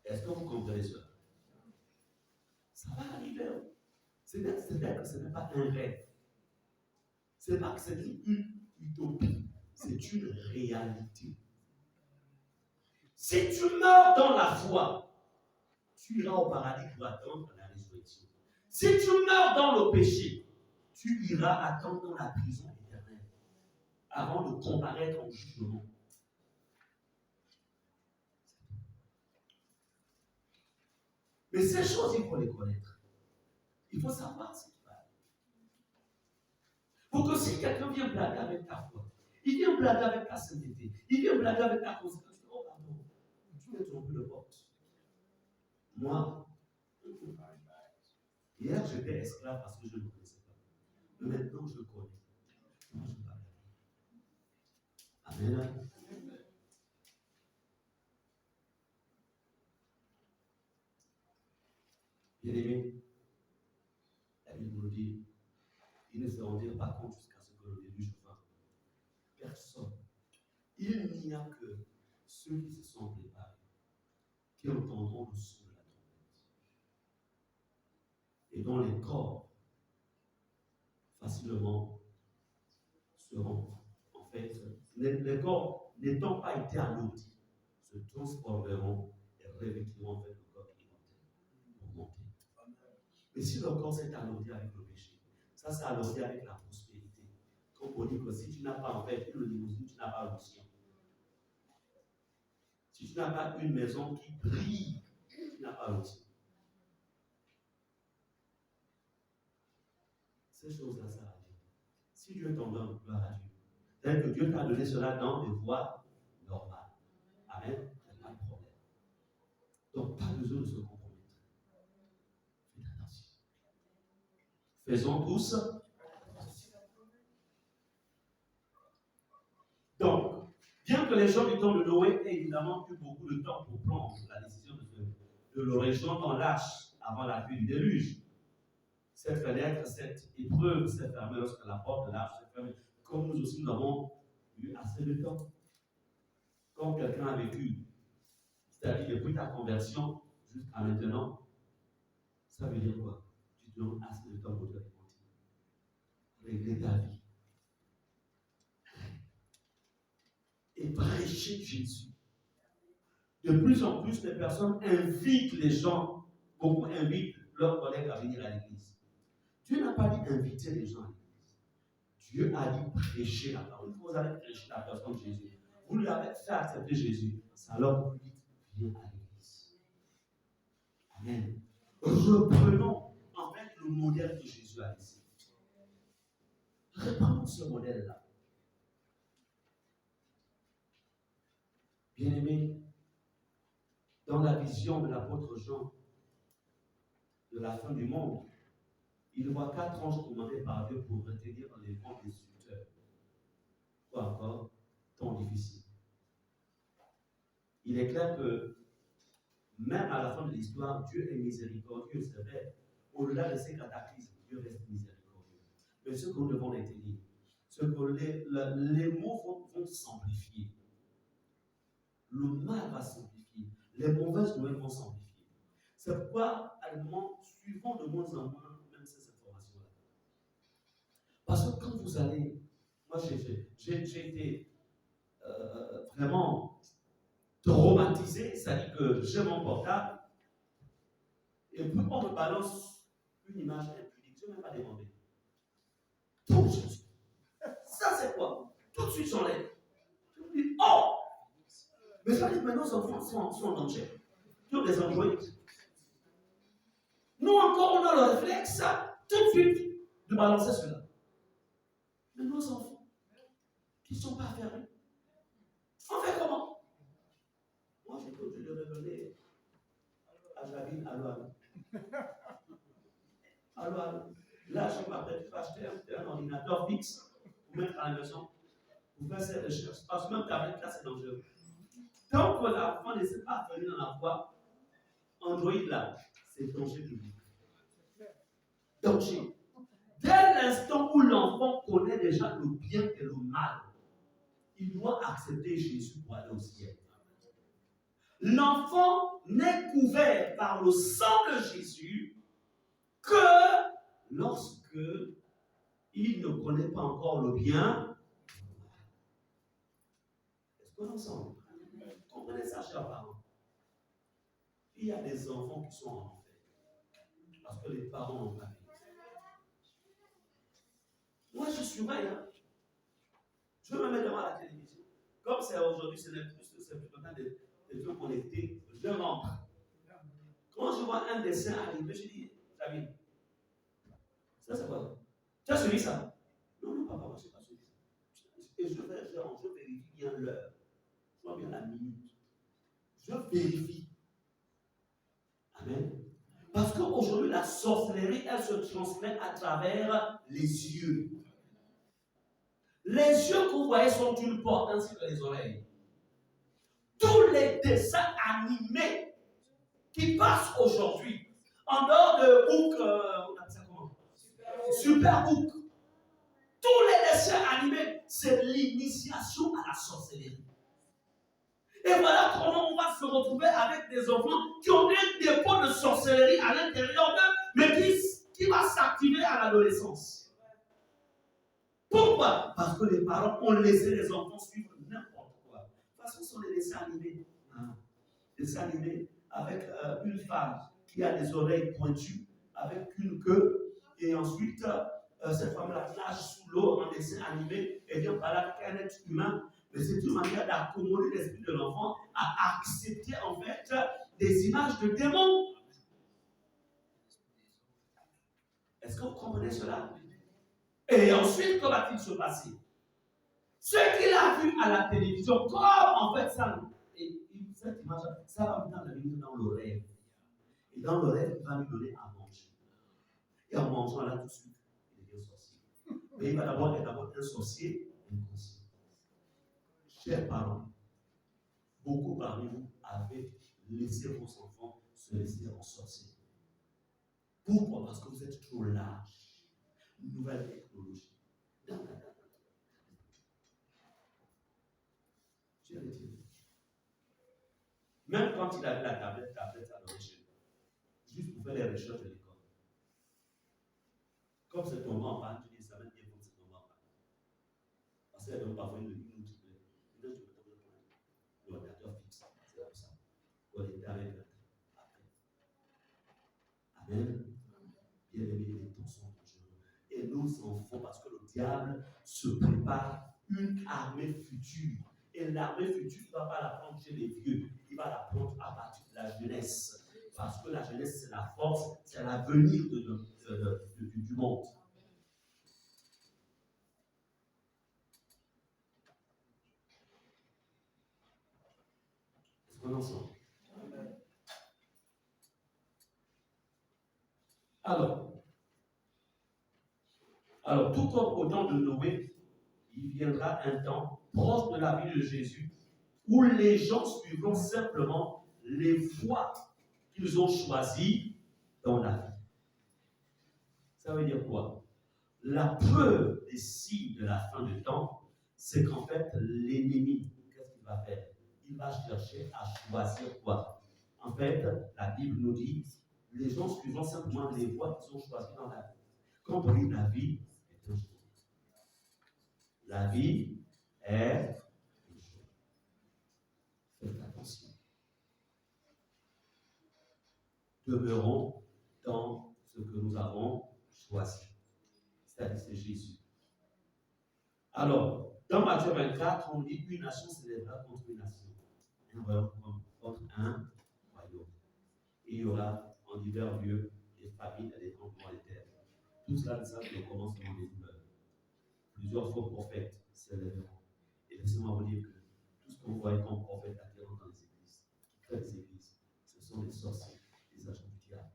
Est-ce que vous comprenez cela? Ça va arriver. C'est-à-dire que ce n'est pas un rêve. Ce n'est pas que c'est une utopie. C'est une réalité. Si tu meurs dans la foi, tu iras au paradis pour attendre la résurrection. Si tu meurs dans le péché, tu iras attendre dans la prison éternelle avant de comparaître au jugement. Mais ces choses, il faut les connaître. Il faut savoir ce qui va. Pour que si quelqu'un vient blaguer avec ta foi, il vient blaguer avec ta sainteté, il vient blaguer avec ta conséquence, oh pardon, tu m'as trompé de porte. Moi, hier j'étais esclave parce que je ne le connaissais pas. Mais maintenant je le connais. Moi je parle. Amen. Bien-aimé, la Bible nous dit, ils ne se rendirent pas compte jusqu'à ce que le déluge vint. Personne. Il n'y a que ceux qui se sont préparés qui entendront le son de la trompette. Et dont les corps facilement seront, en fait, les corps n'étant pas été alourdis, se transformeront et revêtiront en fait le corps immortel pour monter. Mais si le corps s'est alourdi avec le péché, ça s'est alourdi avec la prospérité. Comme on dit que si tu n'as pas en fait une limousine, tu n'as pas l'onction. Si tu n'as pas une maison qui brille, tu n'as pas l'onction. Ces choses-là, ça va dire. Si Dieu t'en donne, gloire à Dieu. Tel que Dieu t'a donné cela dans des voies normales. Amen. Il n'y a pas de problème. Donc, pas besoin de se compromettre. Faites attention. Faisons tous. Donc, bien que les gens du temps de Noé aient évidemment eu beaucoup de temps pour prendre la décision de le rejoindre dans l'arche avant la pluie du déluge, cette fenêtre, cette épreuve s'est fermée lorsque la porte de l'arche s'est fermée. Comme nous aussi, nous avons eu assez de temps. Comme quelqu'un a vécu, c'est-à-dire depuis ta conversion jusqu'à maintenant, ça veut dire quoi? Tu te donnes assez de temps pour te repentir. Régler ta vie. Et prêcher Jésus. De plus en plus, les personnes invitent les gens beaucoup invitent leurs collègues à venir à l'église. Dieu n'a pas dit inviter les gens à l'église. Dieu a dit prêcher la parole. Vous avez prêché la personne de Jésus. Vous lui avez fait accepter Jésus. C'est alors que vous dites, viens à l'église. Amen. Reprenons en fait le modèle que Jésus a laissé. Reprenons ce modèle-là. Bien-aimés, dans la vision de l'apôtre Jean de la fin du monde, il voit 4 anges commandés par Dieu pour retenir les vents destructeurs. Quoi encore? Temps difficile. Il est clair que même à la fin de l'histoire, Dieu est miséricordieux, c'est vrai. Au-delà de ces cataclysmes, Dieu reste miséricordieux. Mais ce que nous devons retenir, c'est que les mots vont s'amplifier. Le mal va s'amplifier. Les mauvaises nouvelles vont s'amplifier. C'est pourquoi, allemand, suivons de moins en moins même ces informations-là. Parce que quand vous allez, moi j'ai été vraiment traumatisé, c'est-à-dire que j'ai mon portable, et puis on me balance une image impudique, je n'ai même pas demandé. Tout de suite. Ça c'est quoi? Tout de suite j'enlève. Je me dis, oh! Mais ça dit maintenant, nos enfants sont en danger. Tous les Android. Nous encore, on a le réflexe, tout de suite, de balancer cela. Mais nos enfants, qui ne sont pas fermés, on fait comment? Moi, j'ai cru de révéler à Javine, allô. Là, je m'appelle, tu vas acheter un ordinateur fixe pour mettre à la maison, pour faire ces recherches. Parce que même tablette, là, c'est dangereux. Tant que l'enfant ne s'est pas venir dans la voie, Android, là, c'est danger public. Danger. Dès l'instant où l'enfant connaît déjà le bien et le mal, il doit accepter Jésus pour aller au ciel. L'enfant n'est couvert par le sang de Jésus que lorsque il ne connaît pas encore le bien. Est-ce qu'on ensemble? Comprenez ça, chers parents. Il y a des enfants qui sont en enfer parce que les parents n'ont pas fait. Moi, je surveille. Je me mets devant la télévision. Comme c'est aujourd'hui, c'est plutôt des trucs connectés. Je rentre. Quand je vois un dessin arriver, je dis, David, ça c'est quoi? Tu as suivi ça? Non, non, papa, moi je n'ai pas suivi ça. Et je vérifie bien l'heure. Je vois bien la minute. Je vérifie. Amen. Parce qu'aujourd'hui, la sorcellerie, elle se transmet à travers les yeux. Les yeux que vous voyez sont une porte ainsi que les oreilles. Tous les dessins animés qui passent aujourd'hui, en dehors de Book, on appelle ça comment? Superbook. Tous les dessins animés, c'est l'initiation à la sorcellerie. Et voilà comment on va se retrouver avec des enfants qui ont un dépôt de sorcellerie à l'intérieur d'eux, mais qui va s'activer à l'adolescence. Pourquoi? Parce que les parents ont laissé les enfants suivre n'importe quoi. De toute façon, ce sont des dessins animés. Des dessins animés avec une femme qui a des oreilles pointues, avec une queue, et ensuite, cette femme-là nage sous l'eau en dessin animé, et vient par là avec un être humain. Mais c'est une manière d'accommoder l'esprit de l'enfant à accepter en fait des images de démons. Est-ce que vous comprenez cela? Et ensuite, que va-t-il se passer? Ce qu'il a vu à la télévision, comme en fait ça, et cette image, ça va maintenant devenir dans le rêve. Et dans le rêve, il va lui donner à manger. Et en mangeant là tout de suite, il devient sorcier. Mais il va d'abord être un sorcier inconscient. Chers parents, beaucoup parmi vous avez laissé vos enfants se laisser en sorcier. Pourquoi? Parce que vous êtes trop lâches. Nouvelle technologie. J'ai retiré. Même quand il avait la tablette à l'origine, juste pour faire les recherches de l'école. Comme c'est tombé en panne, je dis ça même bien comme c'est tombé en panne. Parce qu'elle donne parfois une outil. L'ordinateur fixe, c'est comme ça. On était avec après. Amen. Bien aimé, les temps sont dangereux. Et nos enfants, parce que le diable se prépare une armée future. Et l'armée future, il ne va pas la prendre chez les vieux, il va la prendre à partir de la jeunesse. Parce que la jeunesse, c'est la force, c'est l'avenir du monde. Est-ce qu'on ensemble? Alors, tout comme au temps de Noé, il viendra un temps proche de la vie de Jésus où les gens suivront simplement les voies qu'ils ont choisies dans la vie. Ça veut dire quoi? La preuve des signes de la fin du temps, c'est qu'en fait, l'ennemi, qu'est-ce qu'il va faire? Il va chercher à choisir quoi? En fait, la Bible nous dit, les gens suivront simplement les voies qu'ils ont choisies dans la vie. Quand on dit la vie est un choix. La vie est un choix. Faites attention. Demeurons dans ce que nous avons choisi. C'est-à-dire, c'est Jésus. Alors, dans Matthieu 24, on dit une nation s'élèvera contre une nation. Un royaume contre un royaume. Et il y aura en divers lieux des famines et des tremblements de terre. Tout cela, c'est le commencement des douleurs. Plusieurs faux prophètes s'élèveront. Et laissez-moi vous dire que tout ce que vous voyez comme prophète attirant dans les églises, qui créent les églises, ce sont des sorciers, des agents du diable.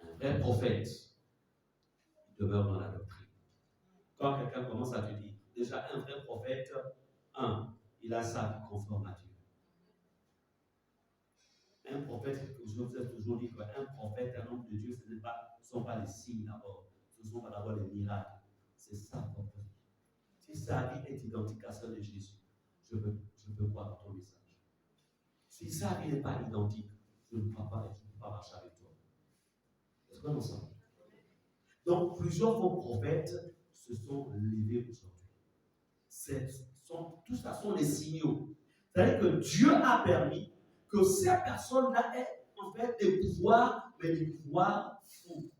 Un vrai prophète, il demeure dans la doctrine. Quand quelqu'un commence à te dire, déjà un vrai prophète, il a sa vie conforme à Dieu. Un prophète, je vous ai toujours dit qu'un prophète, un homme de Dieu, ce ne sont pas les signes d'abord, ce sont pas d'abord les miracles. C'est ça votre vie. Si sa vie est identique à celle de Jésus, je peux croire à ton message. Si sa vie n'est pas identique, je ne crois pas et je ne peux pas marcher avec toi. Est-ce qu'on ensemble? Donc, plusieurs faux prophètes se sont levés aujourd'hui. Tout ça sont des signaux. C'est-à-dire que Dieu a permis que ces personnes-là aient en fait des pouvoirs, mais des pouvoirs faux.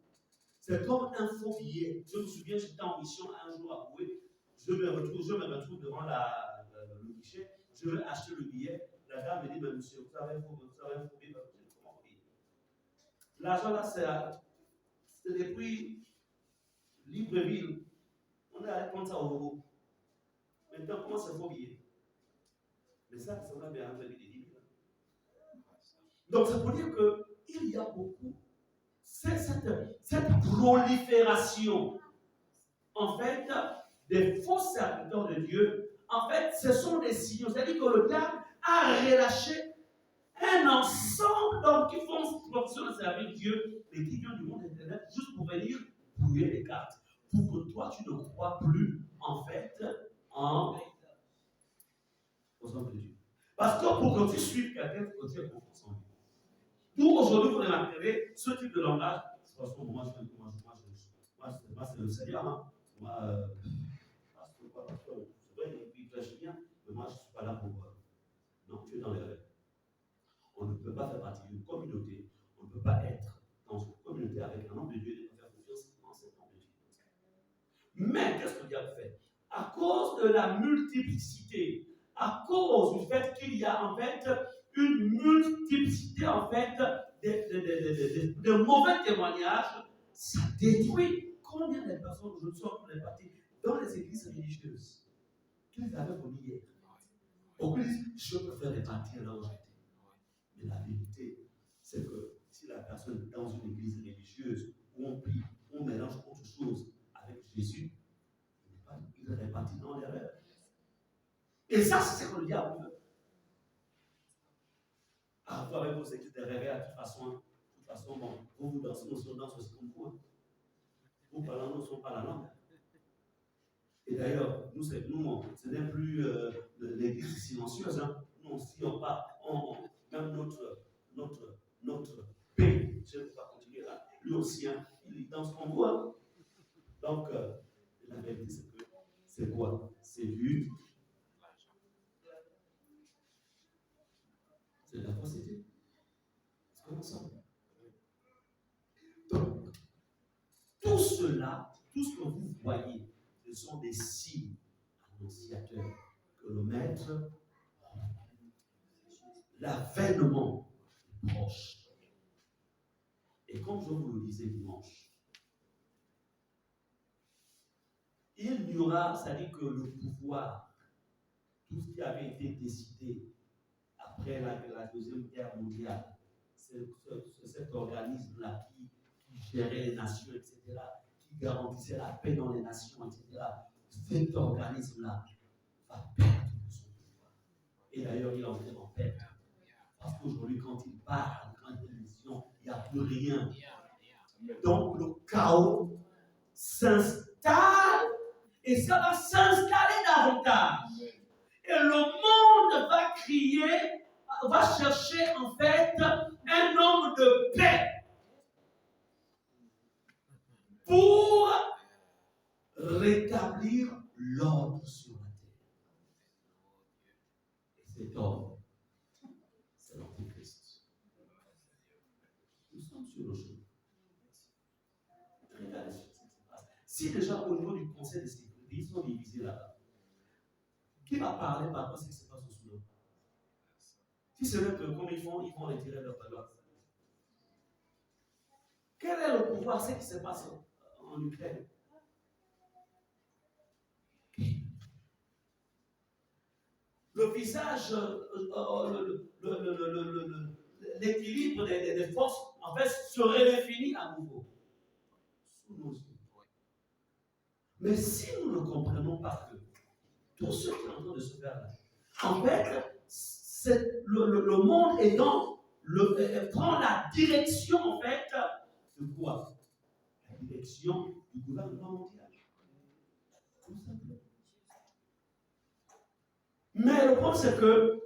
C'est comme un faux billet. Je me souviens, j'étais en mission un jour à Boué. Je me retrouve devant le guichet. Je veux acheter le billet. La dame me dit, mais monsieur, vous avez un faux billet. Comment payer? L'argent là, c'est depuis Libreville. On est allé prendre ça au Rogo. Maintenant, comment c'est faux billet? Mais ça va bien entre les livres. Donc, c'est pour dire qu'il y a beaucoup. Cette prolifération, en fait, des faux serviteurs de Dieu, en fait, ce sont des signaux. C'est-à-dire que le diable a relâché un ensemble d'hommes qui font profession de servir Dieu, mais qui viennent du monde internet juste pour venir brouiller les cartes. Pour que toi, tu ne crois plus, en fait, aux hommes de Dieu. Parce que pour que tu suives quelqu'un, il faut que tu aies confiance en lui. D'où aujourd'hui, vous remarquerez ce type de langage. Parce que moi, c'est le Seigneur. Hein. Moi, parce que c'est vrai, il prêche bien, mais moi, je ne suis pas là pour. Non, tu es dans les rêves. On ne peut pas faire partie d'une communauté. On ne peut pas être dans une communauté avec un homme de Dieu et faire confiance en cet homme de Dieu. Mais qu'est-ce que le diable fait? À cause de la multiplicité, à cause du fait qu'il y a en fait une multiplicité en fait de mauvais témoignages, ça détruit. Combien de personnes aujourd'hui sont réparties dans les églises religieuses? Tu les avais connus hier. Beaucoup disent, je préfère répartir là où j'étais. Mais la vérité, c'est que si la personne est dans une église religieuse où on prie, on mélange autre chose avec Jésus, il est réparti dans l'erreur. Et ça, c'est ce que le diable veut. Ah, vous avec vos églises de réveil, de toute façon, bon, vous dansez, nous dansons aussi comme vous. Vous parlez, nous sommes pas la langue. Et d'ailleurs, nous, ce n'est plus l'église silencieuse. Hein. Nous aussi, on parle, même notre paix, je ne vais pas continuer là, lui aussi, hein, il danse comme vous. Hein. Donc, la vérité, c'est que c'est quoi? C'est du. C'est de la fausseté. ensemble. Donc, tout cela, tout ce que vous voyez, ce sont des signes annonciateurs que le Maître, l'avènement est proche. Et comme je vous le disais dimanche, il y aura, c'est-à-dire que le pouvoir, tout ce qui avait été décidé après la Deuxième Guerre mondiale, c'est cet organisme-là qui gérait les nations, etc., qui garantissait la paix dans les nations, etc., cet organisme-là va perdre son pouvoir. Et d'ailleurs, il est en train d'en perdre. Parce qu'aujourd'hui, quand il parle, quand il y a une mission, il n'y a plus rien. Donc, le chaos s'installe et ça va s'installer davantage. Et le monde va crier, va chercher en fait un homme de paix pour rétablir l'ordre sur la terre. Et cet homme, c'est l'Antéchrist. Nous sommes sur le chemin. Regardez ce qui se passe. Si déjà au niveau du Conseil de sécurité, ils sont divisés là-bas, qui va parler par rapport à ce qui se passe au Soudan? Si c'est vrai que comme ils vont retirer leur valeur. Quel est le pouvoir, ce qui se passe en Ukraine? Le visage, l'équilibre des forces, en fait, se redéfinit à nouveau. Sous nos yeux. Mais si nous ne comprenons pas que tout ce qui est en train de se faire là, en fait, le monde est prend la direction, en fait, de quoi? La direction du gouvernement mondial. Tout simplement. Mais le problème, c'est que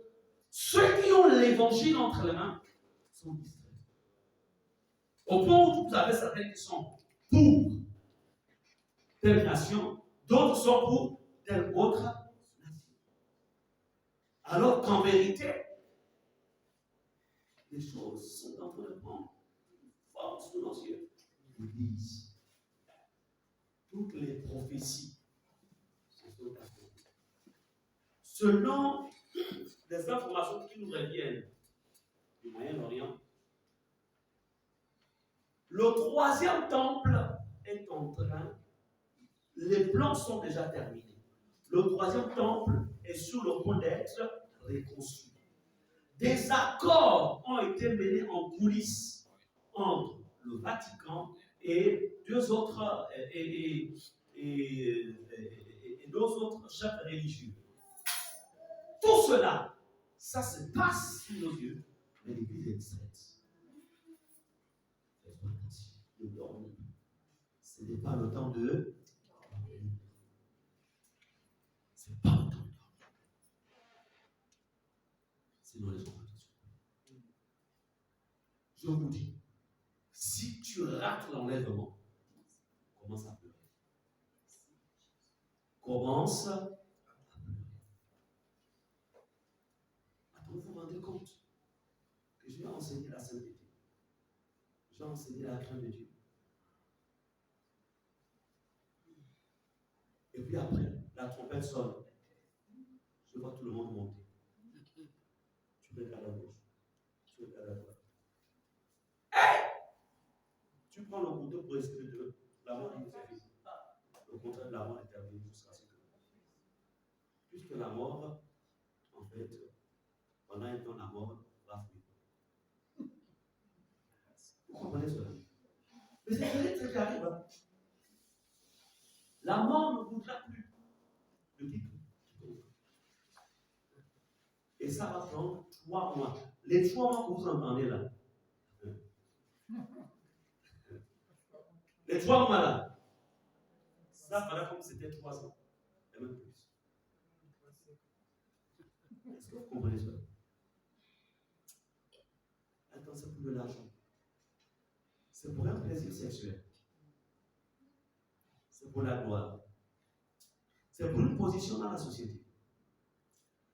ceux qui ont l'évangile entre les mains sont distraits. Au point où vous avez certains qui sont pour telle nation, d'autres sont pour telle autre nation. Alors qu'en vérité, les choses sont en train de prendre forme sous nos yeux. L'Église, toutes les prophéties sont accomplies. Selon les informations qui nous reviennent du Moyen-Orient, le troisième temple est en train, les plans sont déjà terminés. Le troisième temple est sur le point d'être reconstruit. Des accords ont été menés en coulisses entre le Vatican et deux autres chefs religieux. Tout cela, ça se passe sous nos yeux, mais l'Église est distraite. Faites attention, ne dormez pas. Ce n'est pas le temps de dormir. Ce n'est pas le temps de dormir. Sinon, les gens vont attention. Je vous dis, si tu rates l'enlèvement, commence à pleurer. Commence à pleurer. Vous vous rendez compte que je vais enseigner la sainteté. Je vais enseigner la crainte de Dieu. Et puis après, la trompette sonne. Je vois tout le monde monter. Tu regardes à gauche. Tu regardes à droite. Hey! Tu prends le couteau pour essayer de la mort est terminée. Au contraire, la mort est terminée jusqu'à ce que. Puisque la mort, en fait, pendant un temps, la mort va fuir. Vous comprenez cela? Mais c'est ce qui arrive. Hein? La mort ne voudra plus de quiconque. Et ça va prendre 3 mois. Les 3 mois que vous entendez là. Les 3 mois là. Ça fera comme si c'était 3 ans. Et même plus. Est-ce que vous comprenez ça? Attends, c'est pour de l'argent. C'est pour un plaisir sexuel. C'est pour la gloire. C'est pour une position dans la société.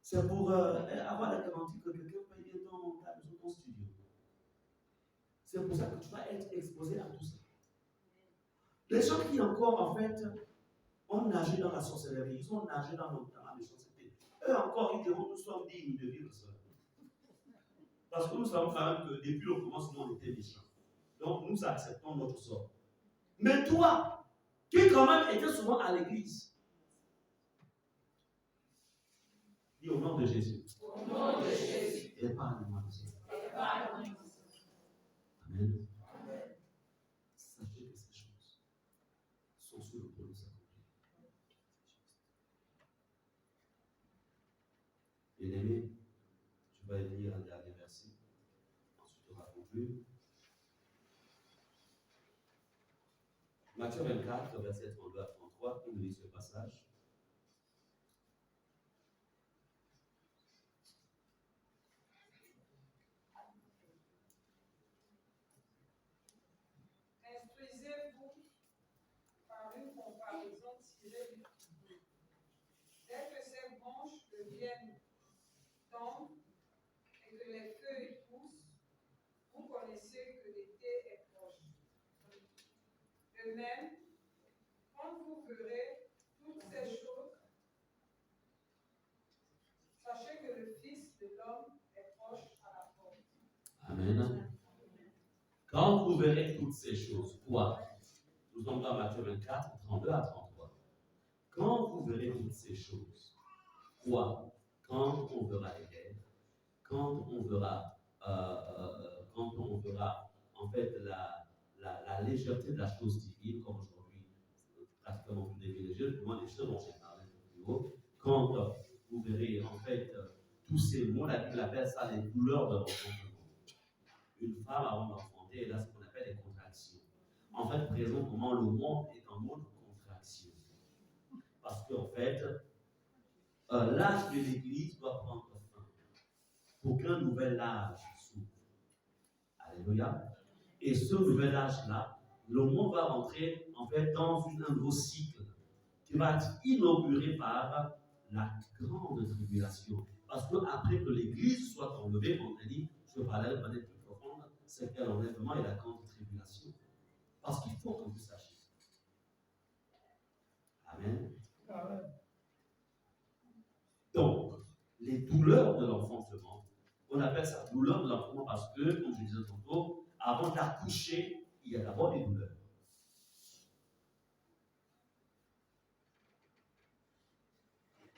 C'est pour avoir la garantie que quelqu'un paye bien ton studio. C'est pour ça que tu vas être exposé à tout ça. Les gens qui encore, en fait, ont nagé dans la sorcellerie, ils ont nagé dans la méchanceté. Eux encore, ils diront, nous sommes dignes de vivre cela. Parce que nous savons quand même que depuis le commencement, on était méchants. Donc, nous acceptons notre sort. Mais toi, qui quand même était souvent à l'église, dis au nom de Jésus. Au nom de Jésus. Épargne-moi de ça. Épargne-moi. Amen. Sachez que ces choses sont sous le pôle de sa volonté. Bien-aimé, je vais lire un dernier verset. Ensuite, on va conclure. Matthieu 24, verset 32 à 33, il nous lit ce passage. Instruisez-vous par une comparaison tirée du figuier. Dès que ses branches deviennent tendres et que les feuilles poussent, vous connaissez que l'été est proche. De même, quand vous verrez toutes ces choses, sachez que le Fils de l'homme est proche à la porte. Amen. Quand vous verrez toutes ces choses, quoi? Nous sommes dans Matthieu 24, 32 à 33. Quand vous verrez toutes ces choses, quoi? Quand on verra les guerres, quand on verra en fait la légèreté de la chose divine, comme aujourd'hui, pratiquement tous les religieux, pour moi, les choses dont j'ai parlé un peu plus haut, quand vous verrez en fait tous ces mots, la Bible appelle ça les douleurs de l'enfantement. Une femme avant d'enfanter, elle a ce qu'on appelle les contractions. En fait, présentement, le monde est en mode contraction. Parce qu'en fait, l'âge de l'Église doit prendre fin pour qu'un nouvel âge s'ouvre. Alléluia. Et ce nouvel âge-là, le monde va rentrer en fait dans un nouveau cycle qui va être inauguré par la grande tribulation. Parce qu'après que l'Église soit enlevée, on a dit, je parlais de manière plus profonde, c'est qu'un enlèvement et la grande tribulation. Parce qu'il faut que vous sachiez. Amen. Donc, les douleurs de l'enfantement, on appelle ça douleur de l'enfantement parce que, comme je disais tantôt, avant d'accoucher, il y a d'abord des douleurs.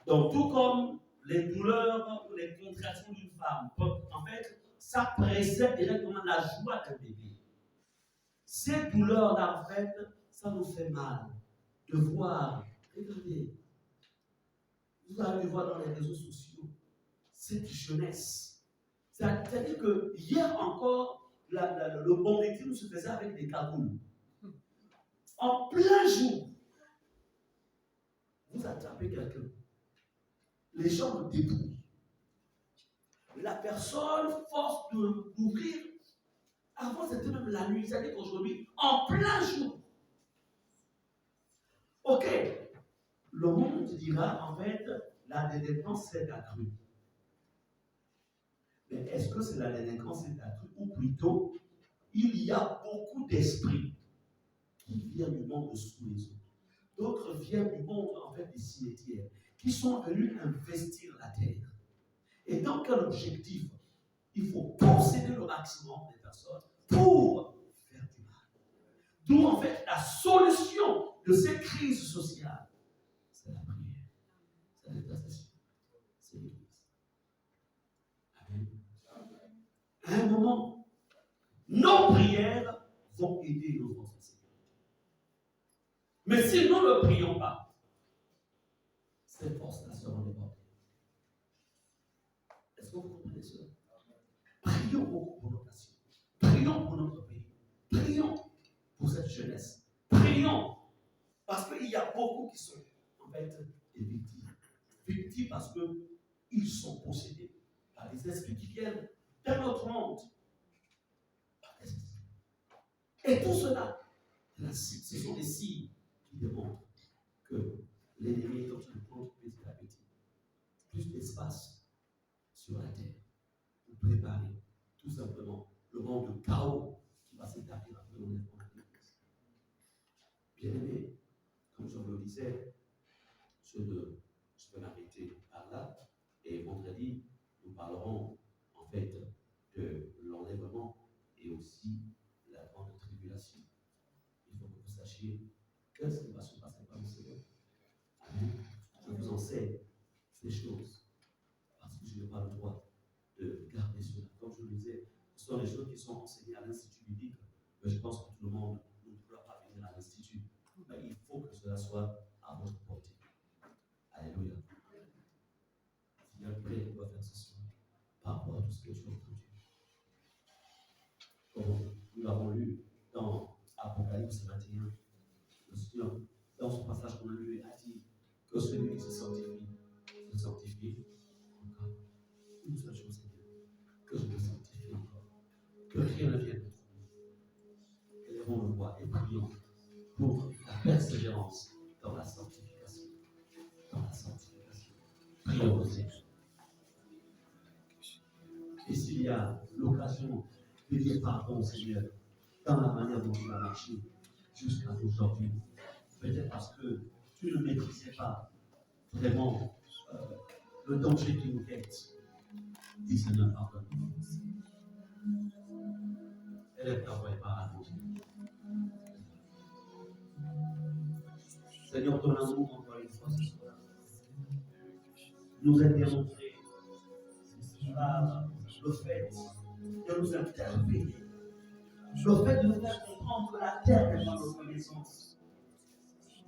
Donc, tout comme les douleurs ou les contractions d'une femme, en fait, ça précède directement la joie d'un bébé. Ces douleurs-là, en fait, ça nous fait mal de voir. Regardez, vous allez voir dans les réseaux sociaux, cette jeunesse. C'est-à-dire que hier encore, le banditisme se faisait avec des cagoules. En plein jour, vous attrapez quelqu'un. Les gens le dépouillent. La personne force d'ouvrir. Avant, c'était même la nuit. C'est-à-dire qu'aujourd'hui, en plein jour. Ok. Le monde te dira, en fait, la délinquance s'est accrue. Mais est-ce que c'est la délinquance s'est accrue? Ou plutôt, il y a beaucoup d'esprits qui viennent du monde de sous les eaux. D'autres viennent du monde, en fait, des cimetières, qui sont venus investir la terre. Et dans quel objectif? Il faut posséder le maximum des personnes pour faire du mal. D'où, en fait, la solution de ces crises sociales, c'est la prière, c'est l'intercession, c'est l'Église. Amen. À un moment, nos prières vont aider nos enfants. Mais si nous ne prions pas, ces forces-là seront débordées. Est-ce que vous comprenez cela? Prions beaucoup pour nos nations. Prions pour notre pays. Prions pour cette jeunesse. Prions. Parce qu'il y a beaucoup qui sont en fait des victimes. Victimes parce qu'ils sont possédés par des esprits qui viennent d'un autre monde. Et tout cela, ce sont des signes qui démontrent que l'ennemi est en train de prendre petit à petit plus d'espace sur la terre pour préparer tout simplement le monde de chaos qui qui arrive après l'enlèvement de l'Église. Bien aimé, comme je vous le disais, je vais m'arrêter par là. Et vendredi, nous parlerons en fait de l'enlèvement et aussi la grande tribulation. Il faut que vous sachiez qu'est-ce qui va se passer par le Seigneur. Amen. Je vous enseigne ces choses parce que je n'ai pas le droit de garder cela. Comme je le disais, ce sont les choses qui sont enseignées à l'Institut biblique, mais je pense que tout le monde ne pourra pas venir à l'Institut. Mais il faut que cela soit à votre portée. Alléluia. Seigneur, prie qu'on va faire ce soir par rapport à tout ce que tu as entendu. Comme nous l'avons lu dans Apocalypse 21, le Seigneur, dans ce passage qu'on a lu, a dit que celui qui se sanctifie encore. Une seule chose, Seigneur, que je me sanctifie encore. Que rien ne vienne contre nous. Élevons le voix et prions pour la persévérance dans la sanctification. Dans la sanctification. Prions au Seigneur. Et s'il y a l'occasion de dire pardon, Seigneur, dans la manière dont tu as marché jusqu'à aujourd'hui, peut-être parce que tu ne maîtrisais pas vraiment le danger qui nous guette. Dis Seigneur, pardonne-moi. Élève ta voix et parle à Dieu. Seigneur, ton amour, encore une fois, ce soir, nous est démontré par le fait de nous interpeller, le fait de nous faire comprendre que la terre n'est pas notre connaissance.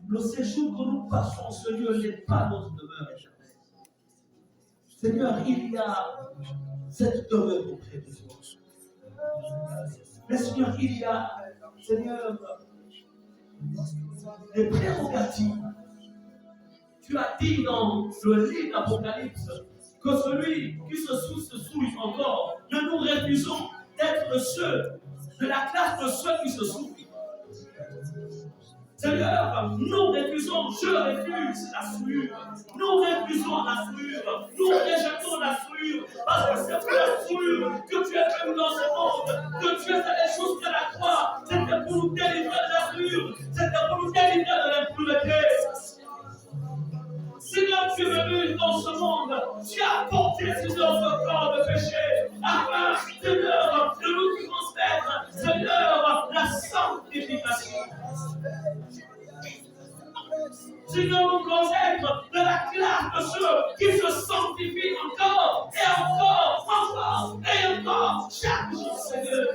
Le séjour que nous passons en ce lieu n'est pas notre demeure éternelle. Seigneur, il y a cette demeure auprès de toi. Mais Seigneur, il y a, Seigneur, des prérogatives. Tu as dit dans le livre d'Apocalypse que celui qui se souille encore, mais nous refusons d'être ceux de la classe de ceux qui se souillent. Seigneur, nous refusons, je refuse la souillure. Nous refusons la souillure. Nous rejetons la souillure. Parce que c'est pour la souillure que tu es venu dans ce monde. Que tu es fait les choses de la croix. C'était pour nous délivrer de la souillure. C'était pour nous délivrer de l'impureté. Seigneur, tu es venu dans ce monde. Tu as porté sur notre corps de péché. Afin, Seigneur, de nous transmettre, Seigneur, la sanctification. Seigneur, nous connaître de la classe de ceux qui se sanctifient encore et encore et encore chaque jour, Seigneur.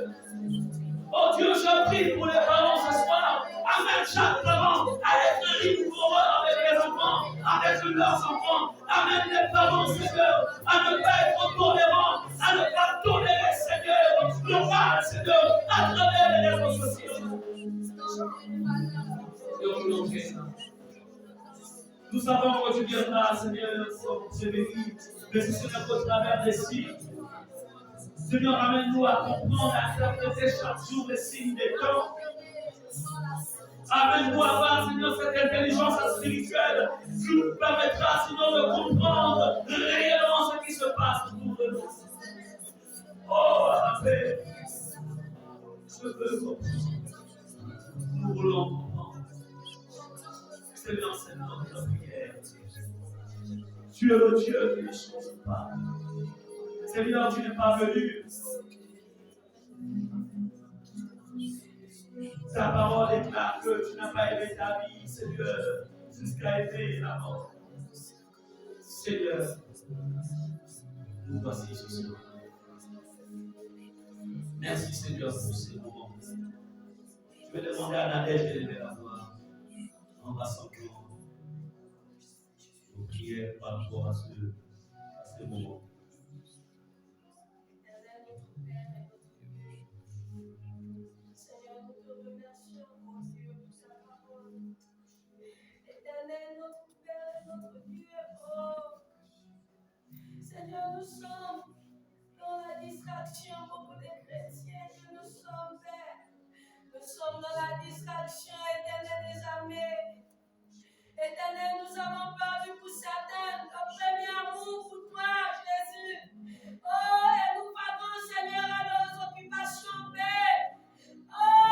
Oh Dieu, je prie pour les parents ce soir. Amène chaque parent à être rigoureux avec les enfants, avec leurs enfants. Amène les parents, Seigneur, à ne pas être tolérants, à ne pas tolérer, Seigneur, le mal, Seigneur, à travers les réseaux sociaux. Nous savons que tu viendras, Seigneur, sur ce vécu, mais c'est au travers des signes. Seigneur, amène-nous à comprendre, à interpréter chaque jour les signes des temps. Amène-nous à avoir, Seigneur, cette intelligence spirituelle qui nous permettra, Seigneur, de comprendre réellement ce qui se passe autour de nous. Oh, la paix. Je veux comprendre. Nous voulons comprendre. Seigneur, c'est notre prière. Tu es le Dieu qui ne change pas. Seigneur, tu n'es pas venu. Ta parole déclare que tu n'as pas aimé ta vie, Seigneur, jusqu'à aimer la mort. Seigneur, nous voici ce soir. Merci, Seigneur, pour ces moments. Je vais demander à Nadège d'élever la voix en rassemblant nos prières par rapport à ces moments. Seigneur, nous sommes dans la distraction, beaucoup de chrétiens que nous sommes, Père. Nous sommes dans la distraction, Éternel des armées. Éternel, nous avons perdu pour certains le premier amour pour toi, Jésus. Oh, et nous pardonnons, Seigneur, à nos occupations, Père. Oh,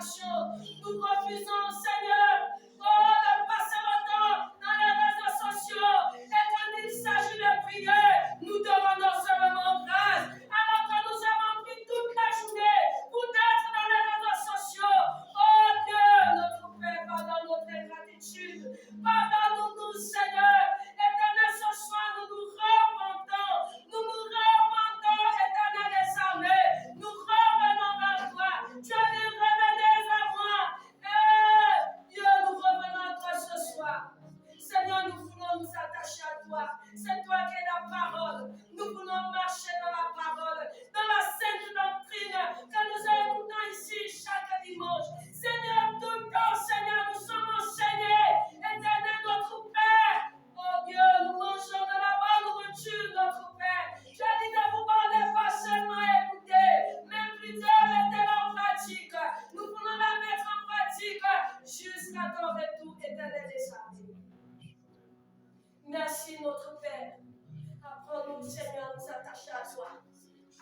distractions. Nous refusons, Seigneur, de passer le temps dans les réseaux sociaux. Et quand il s'agit de prier, nous demandons seulement grâce. Alors que nous avons pris toute la journée pour être dans les réseaux sociaux. Oh Dieu, notre Père, pardonne notre ingratitude. Pardonne-nous, Seigneur. Éternel, ce soir, nous nous repentons. Nous nous repentons, Éternel des armées. Nous revenons vers toi. Tu as dit, revenez à moi. Dieu, nous revenons à toi ce soir. Seigneur, nous voulons nous attacher à toi. C'est toi qui es la parole. Nous voulons marcher dans la parole, dans la sainte doctrine que nous écoutons ici chaque dimanche. Seigneur, tout le temps, Seigneur, nous sommes enseignés. Éternel, notre Père. Oh Dieu, nous mangeons de la bonne nourriture, notre Père. Tu as dit de vous parler pas seulement à écouter, mais plutôt mettez-la en pratique. Nous voulons la mettre en pratique jusqu'à ton retour, Éternel des armées. Merci, notre Père. Apprends-nous, Seigneur, à nous attacher à toi.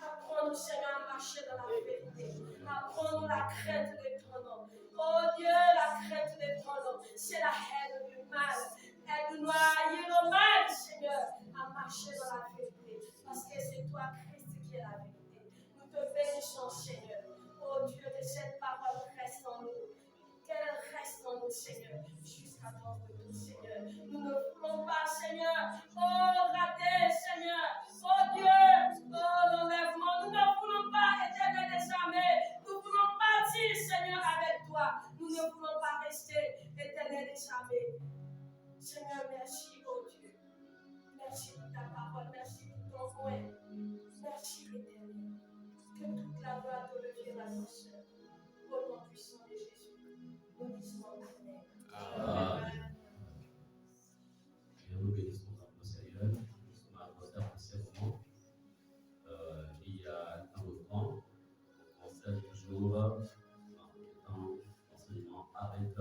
Apprends-nous, Seigneur, à marcher dans la vérité. Apprends-nous la crainte de ton nom. Oh Dieu, la crainte de ton nom, c'est la haine du mal. Aide-nous à haïr le mal, Seigneur, à marcher dans la vérité. Parce que c'est toi, Christ, qui est la vérité. Nous te bénissons, Seigneur. Oh Dieu, que cette parole reste en nous. Qu'elle reste en nous, Seigneur, jusqu'à ton retour, Seigneur. Nous ne voulons pas, Seigneur, rater, Seigneur. Oh Dieu, l'enlèvement. Nous ne voulons pas, Éternel des armées. Nous voulons partir, Seigneur, avec toi. Nous ne voulons pas rester, Éternel des armées. Seigneur, merci, oh Dieu. Merci pour ta parole. Merci pour ton point. Merci, Éternel. Que toute la gloire te revienne à ton Seigneur. Au nom puissant de Jésus. Nous disons Amen. Amen. Nous bénissons notre Seigneur. Nous sommes accordés pour ces moments. Il y a un refrain. On sait toujours en étant enseignement avec